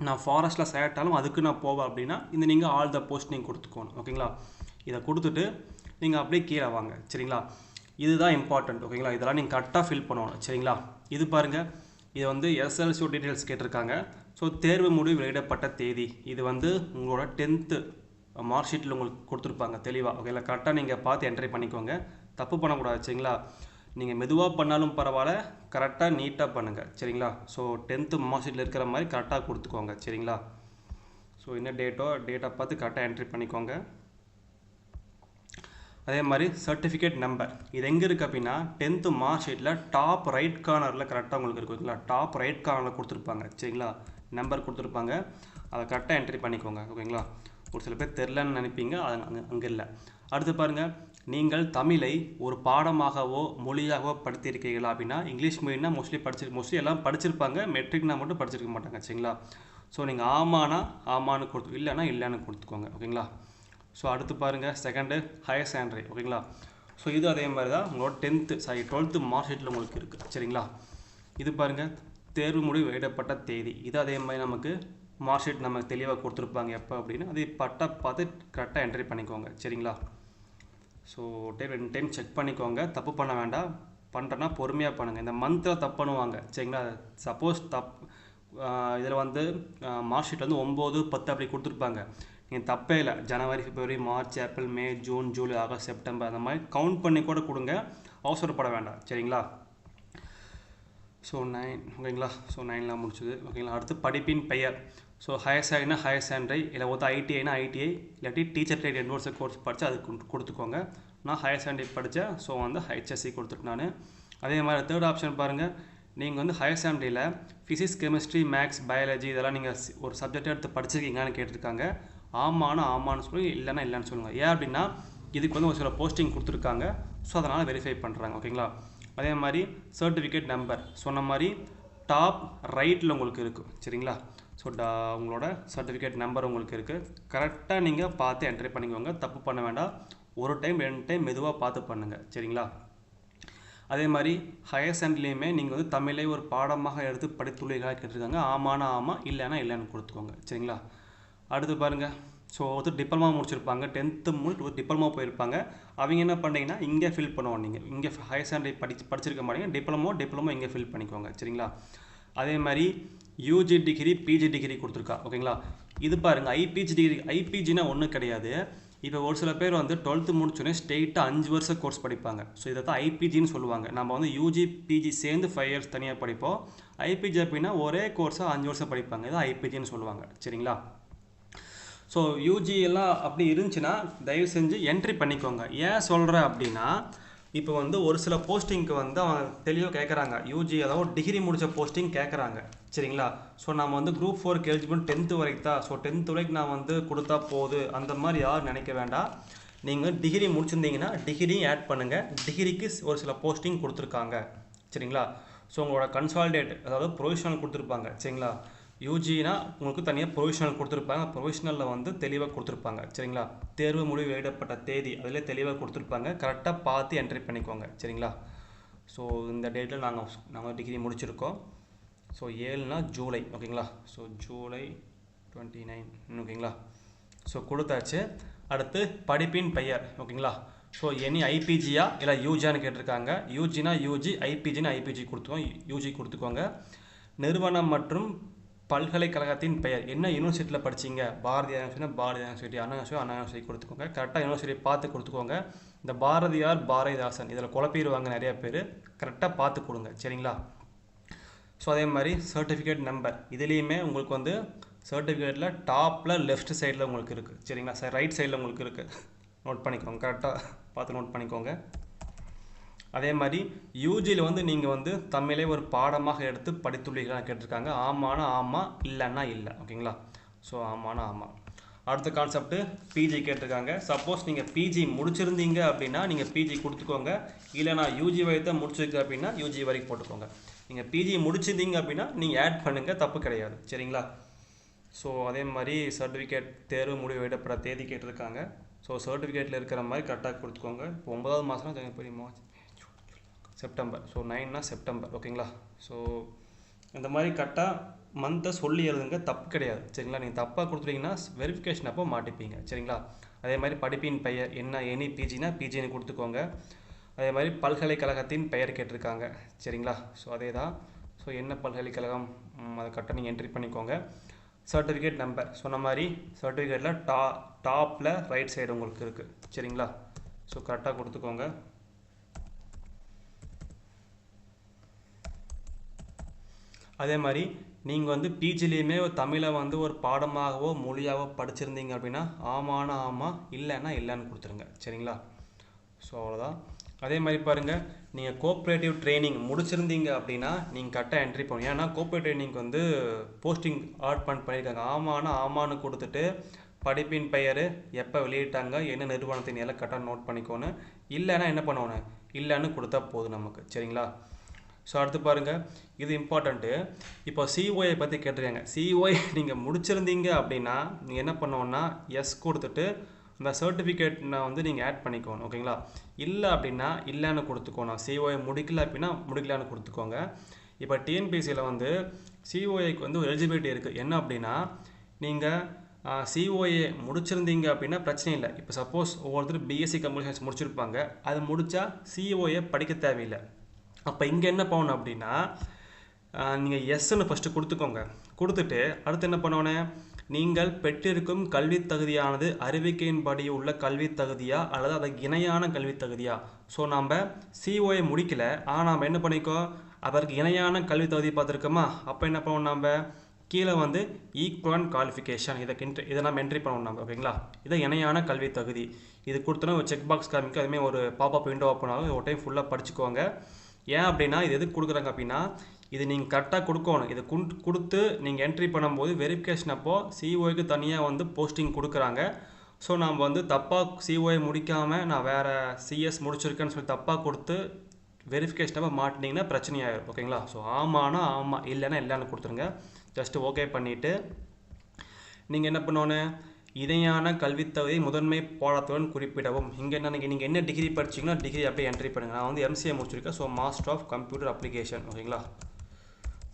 நான் ஃபாரஸ்ட்டில் சேட்டாலும் அதுக்கு நான் போவேன் அப்படின்னா நீங்கள் ஆல் த போஸ்ட் நீங்கள் கொடுத்துக்கோணும். ஓகேங்களா? இதை கொடுத்துட்டு நீங்கள் அப்படியே கீழே வாங்க. சரிங்களா? இதுதான் இம்பார்ட்டண்ட். ஓகேங்களா? இதெல்லாம் நீங்கள் கரெக்டாக ஃபில் பண்ணணும். சரிங்களா? இது பாருங்கள், இது வந்து எஸ்எல்சி டீட்டெயில்ஸ் கேட்டிருக்காங்க. ஸோ தேர்வு முடிவு வெளியிடப்பட்ட தேதி, இது வந்து உங்களோட 10th மார்க் ஷீட்டில் உங்களுக்கு கொடுத்துருப்பாங்க தெளிவாக. ஓகேங்களா? கரெக்டாக நீங்கள் பார்த்து என்ட்ரி பண்ணிக்கோங்க, தப்பு பண்ணக்கூடாது. சரிங்களா? நீங்கள் மெதுவாக பண்ணாலும் பரவாயில்ல, கரெக்டாக நீட்டாக பண்ணுங்கள். சரிங்களா? ஸோ 10th மார்க் ஷீட்டில் இருக்கிற மாதிரி கரெக்டாக கொடுத்துக்கோங்க. சரிங்களா? ஸோ என்ன டேட்டை பார்த்து கரெக்டாக என்ட்ரி பண்ணிக்கோங்க. அதே மாதிரி சர்டிஃபிகேட் நம்பர், இது எங்கே இருக்குது அப்படின்னா 10th மார்க் ஷீட்டில் டாப் ரைட் கார்னரில் கரெக்டாக உங்களுக்கு இருக்குது. ஓகேங்களா? டாப் ரைட் கார்னரில் கொடுத்துருப்பாங்க. சரிங்களா? நம்பர் கொடுத்துருப்பாங்க, அதை கரெக்டாக என்ட்ரி பண்ணிக்கோங்க. ஓகேங்களா? ஒரு சில பேர் தெரிலன்னு நினைப்பீங்க, அது அங்கே இல்லை. அடுத்து பாருங்கள், நீங்கள் தமிழை ஒரு பாடமாகவோ மொழியாகவோ படித்திருக்கீங்களா அப்படின்னா, இங்கிலீஷ் மீடியம்னா மோஸ்ட்லி எல்லாம் படிச்சிருப்பாங்க, மெட்ரிக்னா மட்டும் படிச்சிருக்க மாட்டாங்க. சரிங்களா? ஸோ நீங்கள் ஆமான்னு கொடுத்து, இல்லைன்னா இல்லைன்னு கொடுத்துக்கோங்க. ஓகேங்களா? ஸோ அடுத்து பாருங்கள், செகண்டு ஹையர் செகண்டரி. ஓகேங்களா? ஸோ இது அதே மாதிரி தான் உங்களோட 12th மார்க் ஷீட்டில் உங்களுக்கு இருக்குது. சரிங்களா? இது பாருங்கள், தேர்வு முடிவு வெளியிடப்பட்ட தேதி, இது அதே மாதிரி நமக்கு மார்க் ஷீட் நமக்கு தெளிவாக கொடுத்துருப்பாங்க எப்போ அப்படின்னா அது பார்த்து கரெக்டாக என்ட்ரி பண்ணிக்கோங்க. சரிங்களா? ஸோ 2 டைம் செக் பண்ணிக்கோங்க, தப்பு பண்ண வேண்டாம். பண்ணுறேன்னா பொறுமையாக பண்ணுங்கள். இந்த மந்தில் தப்பு பண்ணுவாங்க. சரிங்களா? சப்போஸ் இதில் வந்து மார்க் ஷீட் வந்து 9, 10 அப்படி கொடுத்துருப்பாங்க. நீங்கள் தப்பே இல்லை, ஜனவரி, பிப்ரவரி, மார்ச், ஏப்ரல், மே, ஜூன், ஜூலை, ஆகஸ்ட், செப்டம்பர் அந்த மாதிரி கவுண்ட் பண்ணி கூட கொடுங்க, அவசரப்பட வேண்டாம். சரிங்களா? ஸோ 9. ஓகேங்களா? ஸோ 9லாம் முடிச்சுது. ஓகேங்களா? அடுத்து படிப்பின் பெயர். ஸோ ஹையர் செகண்டரி, இல்லை ஐடிஐனா ஐடிஐ, இல்லாட்டி டீச்சர் ட்ரைனிங் 2 வருஷம் கோர்ஸ் படித்து அதுக்கு கொடுத்துக்கோங்க. நான் ஹையர் செகண்டரி படித்தேன், ஸோ வந்து ஹெச்எஸ்சி கொடுத்துட்டு நான். அதே மாதிரி தேர்ட் ஆப்ஷன் பாருங்கள், நீங்கள் வந்து ஹையர் செகண்டரியில் ஃபிசிக்ஸ், கெமிஸ்ட்ரி, மேக்ஸ், பயாலஜி இதெல்லாம் நீங்கள் ஒரு சப்ஜெக்ட் எடுத்து படிச்சிருக்கீங்கன்னு கேட்டிருக்காங்க. ஆமான்னு சொல்லி, இல்லைன்னா இல்லைன்னு சொல்லுங்கள். ஏன் அப்படின்னா இதுக்கு வந்து ஒரு சில போஸ்டிங் கொடுத்துருக்காங்க, ஸோ அதனால் வெரிஃபை பண்ணுறாங்க. ஓகேங்களா? அதே மாதிரி சர்டிஃபிகேட் நம்பர் சொன்ன மாதிரி டாப் ரைட்டில் உங்களுக்கு இருக்குது. சரிங்களா? ஸோ உங்களோட சர்டிஃபிகேட் நம்பர் உங்களுக்கு இருக்குது, கரெக்டாக நீங்கள் பார்த்து என்ட்ரி பண்ணிக்கோங்க, தப்பு பண்ண வேண்டாம். 1 டைம் 2 டைம் மெதுவாக பார்த்து பண்ணுங்கள். சரிங்களா? அதே மாதிரி ஹையர் செகண்டரிலையுமே நீங்கள் வந்து தமிழை ஒரு பாடமாக எடுத்து படித்துள்ளீர்களாக கேட்டிருக்காங்க. ஆமானா ஆமாம், இல்லைன்னா இல்லைன்னு கொடுத்துக்கோங்க. சரிங்களா? அடுத்து பாருங்கள், ஸோ டிப்ளமா முடிச்சிருப்பாங்க, 10th ஒரு டிப்ளமா போயிருப்பாங்க. அவங்க என்ன பண்ணிங்கன்னா இங்கே ஃபில் பண்ணுவோம். நீங்கள் இங்கே ஹையர் செகண்டரி படிச்சிருக்க மாட்டீங்க, டிப்ளமோ இங்கே ஃபில் பண்ணிக்கோங்க. சரிங்களா? அதே மாதிரி யூஜி டிகிரி, பிஜி டிகிரி கொடுத்துருக்கா. ஓகேங்களா? இது பாருங்கள், ஐபிஜி டிகிரி, ஐபிஜினா ஒன்றும் கிடையாது, இப்போ ஒரு சில பேர் வந்து 12th முடிச்சோடனே ஸ்ட்ரெயிட்டாக 5 வருஷம் கோர்ஸ் படிப்பாங்க. ஸோ இதை தான் ஐபிஜின்னு சொல்லுவாங்க. நம்ம வந்து யூஜி பிஜி சேர்ந்து 5 இயர்ஸ் தனியாக படிப்போம். ஐபிஜி அப்படின்னா ஒரே கோர்ஸாக 5 வருஷம் படிப்பாங்க. இதை ஐபிஜின்னு சொல்லுவாங்க. சரிங்களா? ஸோ யூஜி எல்லாம் அப்படி இருந்துச்சுன்னா தயவு செஞ்சு என்ட்ரி பண்ணிக்கோங்க. ஏன் சொல்கிறேன் அப்படின்னா, இப்போ வந்து ஒரு சில போஸ்டிங்க்கு வந்து அவங்க தெளிவாக கேட்குறாங்க. யூஜி அதாவது டிகிரி முடித்த போஸ்டிங் கேட்குறாங்க. சரிங்களா? ஸோ நம்ம வந்து குரூப் 4க்கு எலிஜிபிள் 10th வரைக்கும் தான். ஸோ 10th வரைக்கும் நான் வந்து கொடுத்தா போகுது அந்த மாதிரி யாரும் நினைக்க வேண்டாம். நீங்கள் டிகிரி முடிச்சிருந்தீங்கன்னா டிகிரியும் ஆட் பண்ணுங்கள். டிகிரிக்கு ஒரு சில போஸ்டிங் கொடுத்துருக்காங்க. சரிங்களா? ஸோ உங்களோட கன்சாலிடேட் அதாவது ப்ரொவிஷனல் கொடுத்துருப்பாங்க. சரிங்களா? யூஜினா உங்களுக்கு தனியாக ப்ரொவிஷனல் கொடுத்துருப்பாங்க. ப்ரொவிஷனலில் வந்து தெளிவாக கொடுத்துருப்பாங்க. சரிங்களா? தேர்வு முடிவு வெளியிடப்பட்ட தேதி அதிலே தெளிவாக கொடுத்துருப்பாங்க. கரெக்டாக பார்த்து என்ட்ரி பண்ணிக்கோங்க. சரிங்களா? ஸோ இந்த டேட்டில் நாங்கள் டிகிரி முடிச்சிருக்கோம். ஸோ 7னா ஜூலை. ஓகேங்களா? ஸோ ஜூலை 29 ஓகேங்களா? ஸோ கொடுத்தாச்சு. அடுத்து படிப்பின் பெயர். ஓகேங்களா? ஸோ எனி ஐபிஜியா இல்லை யூஜியான்னு கேட்டிருக்காங்க. யூஜினா யூஜி, ஐபிஜினா ஐபிஜி யூஜி கொடுத்துக்கோங்க. நிறுவனம் மற்றும் பல்கலைக்கழகத்தின் பெயர். என்ன யூனிவர்சிட்டியில் படிச்சிங்க? பாரதியார் யூனிவர்சிட்டி, பாரதியார் யூனிவர்சிட்டி, அண்ணா யூனிவர்சிட்டி, அண்ணா யூனிவர்சிட்டி கொடுத்துக்கோங்க. கரெக்டாக யூனிவர்சிட்டி பார்த்து கொடுத்துக்கோங்க. இந்த பாரதியார், பாரதிதாசன் இதில் குழப்பிடுவாங்க நிறைய பேர். கரெக்டாக பார்த்து கொடுங்க. சரிங்களா? ஸோ அதே மாதிரி சர்டிஃபிகேட் நம்பர் இதுலேயுமே உங்களுக்கு வந்து சர்டிஃபிகேட்டில் டாப்பில் லெஃப்ட் சைடில் உங்களுக்கு இருக்குது. சரிங்களா? சார் ரைட் சைடில் உங்களுக்கு இருக்குது. நோட் பண்ணிக்கோங்க. கரெக்டாக பார்த்து நோட் பண்ணிக்கோங்க. அதே மாதிரி யூஜியில் வந்து நீங்கள் வந்து தமிழே ஒரு பாடமாக எடுத்து படித்துள்ளீர்களாக கேட்டிருக்காங்க. ஆமானா ஆமாம், இல்லைன்னா இல்லை. ஓகேங்களா? ஸோ ஆமானா ஆமாம். அடுத்த கான்செப்ட்டு பிஜி கேட்டிருக்காங்க. சப்போஸ் நீங்கள் பிஜி முடிச்சிருந்தீங்க அப்படின்னா நீங்கள் பிஜி கொடுத்துக்கோங்க. இல்லை நான் யூஜி வரைக்கும் முடிச்சிருக்கேன் அப்படின்னா யூஜி வரைக்கும் போட்டுக்கோங்க. நீங்கள் பிஜி முடிச்சிருந்தீங்க அப்படின்னா நீங்கள் ஆட் பண்ணுங்கள், தப்பு கிடையாது. சரிங்களா? ஸோ அதே மாதிரி சர்டிஃபிகேட் தேர்வு முடிவு வெளியிடப்பட தேதி கேட்டிருக்காங்க. ஸோ சர்டிஃபிகேட்டில் இருக்கிற மாதிரி கரெக்டாக கொடுத்துக்கோங்க. இப்போ 9வது மாதம் ஜனவரி, மார்ச், செப்டம்பர். ஸோ 9னா செப்டம்பர். ஓகேங்களா? ஸோ இந்த மாதிரி கரெக்டாக மந்த்தை சொல்லி எழுதுங்க, தப்பு கிடையாது. சரிங்களா? நீங்கள் தப்பாக கொடுத்துட்டீங்கன்னா வெரிஃபிகேஷன் அப்போ மாட்டிப்பீங்க. சரிங்களா? அதே மாதிரி படிப்பின் பெயர் என்ன, எனி பிஜினா பிஜின்னு கொடுத்துக்கோங்க. அதே மாதிரி பல்கலைக்கழகத்தின் பெயர் கேட்டிருக்காங்க. சரிங்களா? ஸோ அதே தான். ஸோ என்ன பல்கலைக்கழகம் அதை கரெக்டாக நீங்கள் என்ட்ரி பண்ணிக்கோங்க. சர்டிஃபிகேட் நம்பர் சொன்ன மாதிரி சர்டிஃபிகேட்டில் டாப்பில் ரைட் சைடு உங்களுக்கு இருக்குது. சரிங்களா? ஸோ கரெக்டாக கொடுத்துக்கோங்க. அதே மாதிரி நீங்கள் வந்து பிஜிலேயுமே தமிழை வந்து ஒரு பாடமாகவோ மொழியாகவோ படிச்சிருந்தீங்க அப்படின்னா ஆமானா ஆமாம், இல்லைன்னா இல்லைன்னு கொடுத்துருங்க. சரிங்களா? ஸோ அவ்வளோதான். அதே மாதிரி பாருங்கள், நீங்கள் கோஆப்ரேட்டிவ் ட்ரைனிங் முடிச்சிருந்தீங்க அப்படின்னா நீங்கள் கரெக்டாக என்ட்ரி பண்ணணும். ஏன்னா கோஆப்ரேட்டிவ் ட்ரைனிங்க்கு வந்து போஸ்டிங் பண்ணியிருக்காங்க. ஆமானா ஆமான்னு கொடுத்துட்டு படிப்பின் பெயர் எப்போ வெளியிட்டாங்க, என்ன நிறுவனத்தின் எல்லாம் கரெக்டாக நோட் பண்ணிக்கோணும். இல்லைன்னா என்ன பண்ணணும், இல்லைன்னு கொடுத்தா போதும் நமக்கு. சரிங்களா? ஸோ அடுத்து பாருங்கள், இது இம்பார்ட்டண்ட்டு. இப்போ சிஓஐ பற்றி கேட்டிருக்காங்க. சிஓஐ நீங்கள் முடிச்சிருந்தீங்க அப்படின்னா நீங்கள் என்ன பண்ணோன்னா எஸ் கொடுத்துட்டு இந்த சர்டிஃபிகேட்னை வந்து நீங்கள் ஆட் பண்ணிக்கோணும். ஓகேங்களா? இல்லை அப்படின்னா இல்லைன்னு கொடுத்துக்கோணும். சிஓஐ முடிக்கல அப்படின்னா முடிக்கலான்னு கொடுத்துக்கோங்க. இப்போ டிஎன்பிசியில் வந்து சிஓஐக்கு வந்து ஒரு எலிஜிபிலிட்டி இருக்குது. என்ன அப்படின்னா நீங்கள் சிஓஏ முடிச்சிருந்தீங்க அப்படின்னா பிரச்சனை இல்லை. இப்போ சப்போஸ் ஒவ்வொருத்தர் பிஎஸ்சி கம்ப்யூட்டர் சயின்ஸ் முடிச்சிருப்பாங்க, அது முடித்தா சிஓஏ படிக்க தேவையில்லை. அப்போ இங்கே என்ன பண்ணணும் அப்படின்னா நீங்கள் எஸ்ன்னு ஃபஸ்ட்டு கொடுத்துக்கோங்க. கொடுத்துட்டு அடுத்து என்ன பண்ணணும், நீங்கள் பெற்றிருக்கும் கல்வி தகுதியானது அறிவிக்கையின்படி உள்ள கல்வி தகுதியா அல்லது அதுக்கு இணையான கல்வி தகுதியா. ஸோ நம்ம சிஓஏ முடிக்கல, ஆனால் நம்ம என்ன பண்ணிக்கோ அதற்கு இணையான கல்வி தகுதி பார்த்துருக்கோமா. அப்போ என்ன பண்ணுவோம், நம்ம கீழே வந்து ஈக்குவலன்ட் குவாலிஃபிகேஷன் இதை நம்ம என்ட்ரி பண்ணுவோம் நம்ம. ஓகேங்களா? இதை இணையான கல்வி தகுதி இது கொடுத்தோன்னா ஒரு செக் பாக்ஸ் காமிக்க, அதுமாதிரி ஒரு பாப்அப் விண்டோ ஓப்பன் ஆகும். ஒரு டைம் ஃபுல்லாக படிச்சுக்கோங்க. ஏன் அப்படின்னா இது எதுக்கு கொடுக்குறாங்க அப்படின்னா இது நீங்கள் கரெக்டாக கொடுக்கணும். இது கொடுத்து நீங்கள் என்ட்ரி பண்ணும்போது வெரிஃபிகேஷன் அப்போது சிஓஐக்கு தனியாக வந்து போஸ்டிங் கொடுக்குறாங்க. ஸோ நம்ம வந்து தப்பாக சிஓஐ முடிக்காமல் நான் வேறு சிஎஸ் முடிச்சிருக்கேன்னு சொல்லி தப்பாக கொடுத்து வெரிஃபிகேஷன் அப்போ மாட்டினீங்கன்னா பிரச்சனையாயிடும். ஓகேங்களா? ஸோ ஆமானா ஆமாம், இல்லைன்னா இல்லைன்னு கொடுத்துருங்க. ஜஸ்ட்டு ஓகே பண்ணிவிட்டு நீங்கள் என்ன பண்ணணும், இணையான கல்வித்தகுதியை முதன்மை பாடத்துடன் குறிப்பிடவும். இங்கே என்ன நீங்கள் என்ன டிகிரி படிச்சிங்கன்னா டிகிரி அப்படியே என்ட்ரி பண்ணுங்கள். நான் வந்து எம்சிஏ முடிச்சிருக்கேன். So master of computer application. ஓகேங்களா?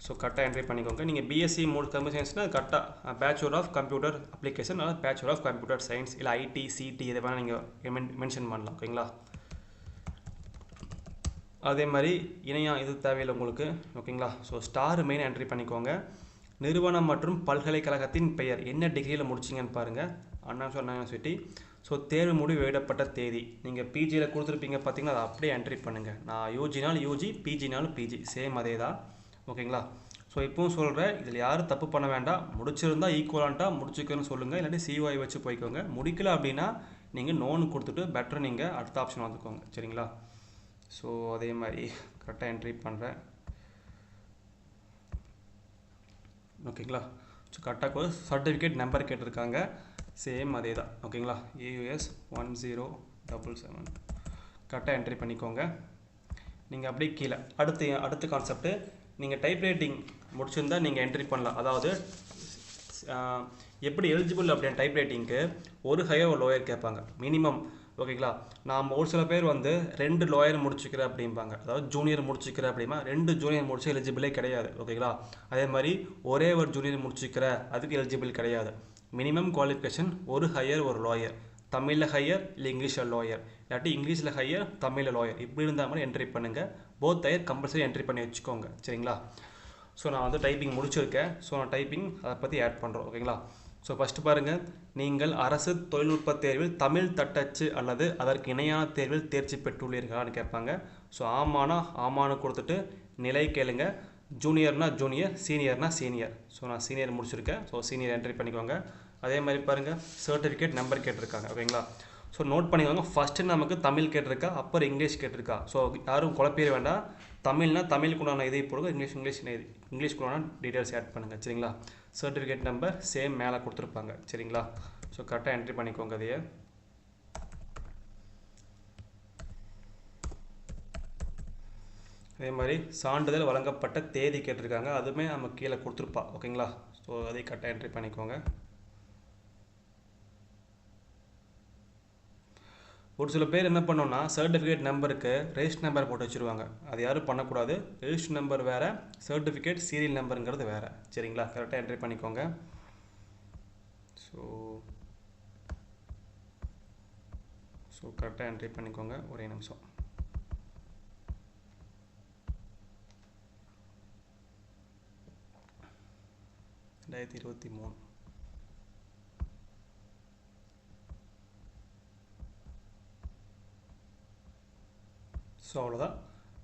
ஸோ கரெக்டாக என்ட்ரி பண்ணிக்கோங்க. நீங்கள் பிஎஸ்சி கம்ப்யூட்டர் சயின்ஸ்னால் கரெக்டாக பேச்சுலர் ஆஃப் கம்ப்யூட்டர் அப்ளிகேஷன் அல்லது பேச்சுலர் ஆஃப் கம்ப்யூட்டர் சயின்ஸ் இல்லை ஐடி சிடி இதை வேணால் நீங்கள் மென்ஷன் பண்ணலாம். ஓகேங்களா? அதே மாதிரி இணையம் இது தேவையில்லை உங்களுக்கு. ஓகேங்களா? ஸோ ஸ்டார் மெயின் என்ட்ரி பண்ணிக்கோங்க. நிறுவனம் மற்றும் பல்கலைக்கழகத்தின் பெயர் என்ன டிகிரியில் முடிச்சிங்கன்னு பாருங்கள். அண்ணா யூனிவர்சிட்டி. ஸோ தேர்வு முடிவு வெளியிடப்பட்ட தேதி நீங்கள் பிஜியில் கொடுத்துருப்பீங்க பார்த்தீங்கன்னா அதை அப்படியே என்ட்ரி பண்ணுங்கள். நான் யூஜினாலும் யூஜி, பிஜினாலும் பிஜி, சேம் அதே தான். ஓகேங்களா? ஸோ இப்போவும் சொல்கிறேன், இதில் யாரும் தப்பு பண்ண வேண்டாம். முடிச்சிருந்தா ஈக்குவலான்ட்டாக முடிச்சுக்கன்னு சொல்லுங்கள், இல்லாட்டி சிஒய் வச்சு போய்க்கோங்க. முடிக்கல அப்படின்னா நீங்கள் நோன்னு கொடுத்துட்டு பெட்டர் நீங்கள் அடுத்த ஆப்ஷன் வந்துக்கோங்க. சரிங்களா? ஸோ அதே மாதிரி கரெக்டாக என்ட்ரி பண்ணுறேன். ஓகேங்களா? ஸோ கரெக்டாக ஒரு சர்டிஃபிகேட் நம்பர் கேட்டிருக்காங்க, சேம் அதே தான். ஓகேங்களா? AUS 1077 கரெக்டாக என்ட்ரி பண்ணிக்கோங்க. நீங்கள் அப்படியே கீழே அடுத்த கான்செப்ட்டு, நீங்கள் டைப் ரைட்டிங் முடிச்சிருந்தா நீங்கள் என்ட்ரி பண்ணலாம். அதாவது எப்படி எலிஜிபிள் அப்படின்னு டைப் ரைட்டிங்க்கு ஒரு ஹையர் ஒரு லோயர் கேட்பாங்க மினிமம். ஓகேங்களா? நாம் ஒரு சில பேர் வந்து 2 லோயர் முடிச்சுக்கிறேன் அப்படிம்பாங்க, அதாவது ஜூனியர் முடிச்சுக்கிறேன் அப்படிமா 2 ஜூனியர் முடிச்சு எலிஜிபிளே கிடையாது. ஓகேங்களா? அதே மாதிரி ஒரே ஒரு ஜூனியர் முடிச்சுக்கிற அதுக்கு எலிஜிபிள் கிடையாது. மினிமம் குவாலிஃபிகேஷன் ஒரு ஹையர் ஒரு லோயர், தமிழில் ஹையர் இல்லை இங்கிலீஷில் லோயர், இல்லாட்டி இங்கிலீஷில் ஹையர் தமிழில் லோயர், இப்படி இருந்தால் மாதிரி என்ட்ரி பண்ணுங்கள். போத் ஹையர் கம்பல்சரி என்ட்ரி பண்ணி வச்சுக்கோங்க. சரிங்களா? ஸோ நான் வந்து டைப்பிங் முடிச்சிருக்கேன். ஸோ நான் டைப்பிங் அதை பற்றி ஆட் பண்ணுறோம். ஓகேங்களா? ஸோ ஃபஸ்ட்டு பாருங்கள், நீங்கள் அரசு தொழில்நுட்ப தேர்வில் தமிழ் தட்டச்சு அல்லது அதற்கு இணையான தேர்வில் தேர்ச்சி பெற்றுள்ளீர்களான்னு கேட்பாங்க. ஸோ ஆமான்னு கொடுத்துட்டு நிலை கேளுங்க. ஜூனியர்னா ஜூனியர், சீனியர்னா சீனியர். ஸோ நான் சீனியர் முடிச்சிருக்கேன். ஸோ சீனியர் என்ட்ரி பண்ணிக்கோங்க. அதே மாதிரி பாருங்கள், சர்டிஃபிகேட் நம்பர் கேட்டிருக்காங்க. ஓகேங்களா? ஸோ நோட் பண்ணிக்கோங்க. ஃபஸ்ட்டு நமக்கு தமிழ் கேட்டிருக்கா, அப்புறம் இங்கிலீஷ் கேட்டிருக்கா. ஸோ யாரும் குழப்பிட வேண்டாம். தமிழ்னா தமிழுக்குண்டான இதை போடுங்க, இங்கிலீஷ்க்குண்டான டீட்டெயில்ஸ் ஆட் பண்ணுங்கள். சரிங்களா? சர்டிஃபிகேட் நம்பர் சேம் மேலே கொடுத்துருப்பாங்க. சரிங்களா? ஸோ கரெக்டாக என்ட்ரி பண்ணிக்கோங்க. அதையே அதே மாதிரி சான்றிதழ் வழங்கப்பட்ட தேதி கேட்டிருக்காங்க, அதுவுமே நம்ம கீழே கொடுத்துருப்பா. ஓகேங்களா? ஸோ அதை கரெக்டாக என்ட்ரி பண்ணிக்கோங்க. ஒரு சில பேர் என்ன பண்ணோன்னா சர்டிஃபிகேட் நம்பருக்கு ரெஜிஸ்டர் நம்பர் போட்டு வச்சுருவாங்க. அது யாரும் பண்ணக்கூடாது. ரெஜிஸ்டர் நம்பர் வேறு, சர்டிஃபிகேட் சீரியல் நம்பருங்கிறது வேறு. சரிங்களா? கரெக்டாக என்ட்ரி பண்ணிக்கோங்க. ஸோ கரெக்டாக என்ட்ரி பண்ணிக்கோங்க. ஒரே நிமிஷம். (2023) ஸோ அவ்வளோதான்.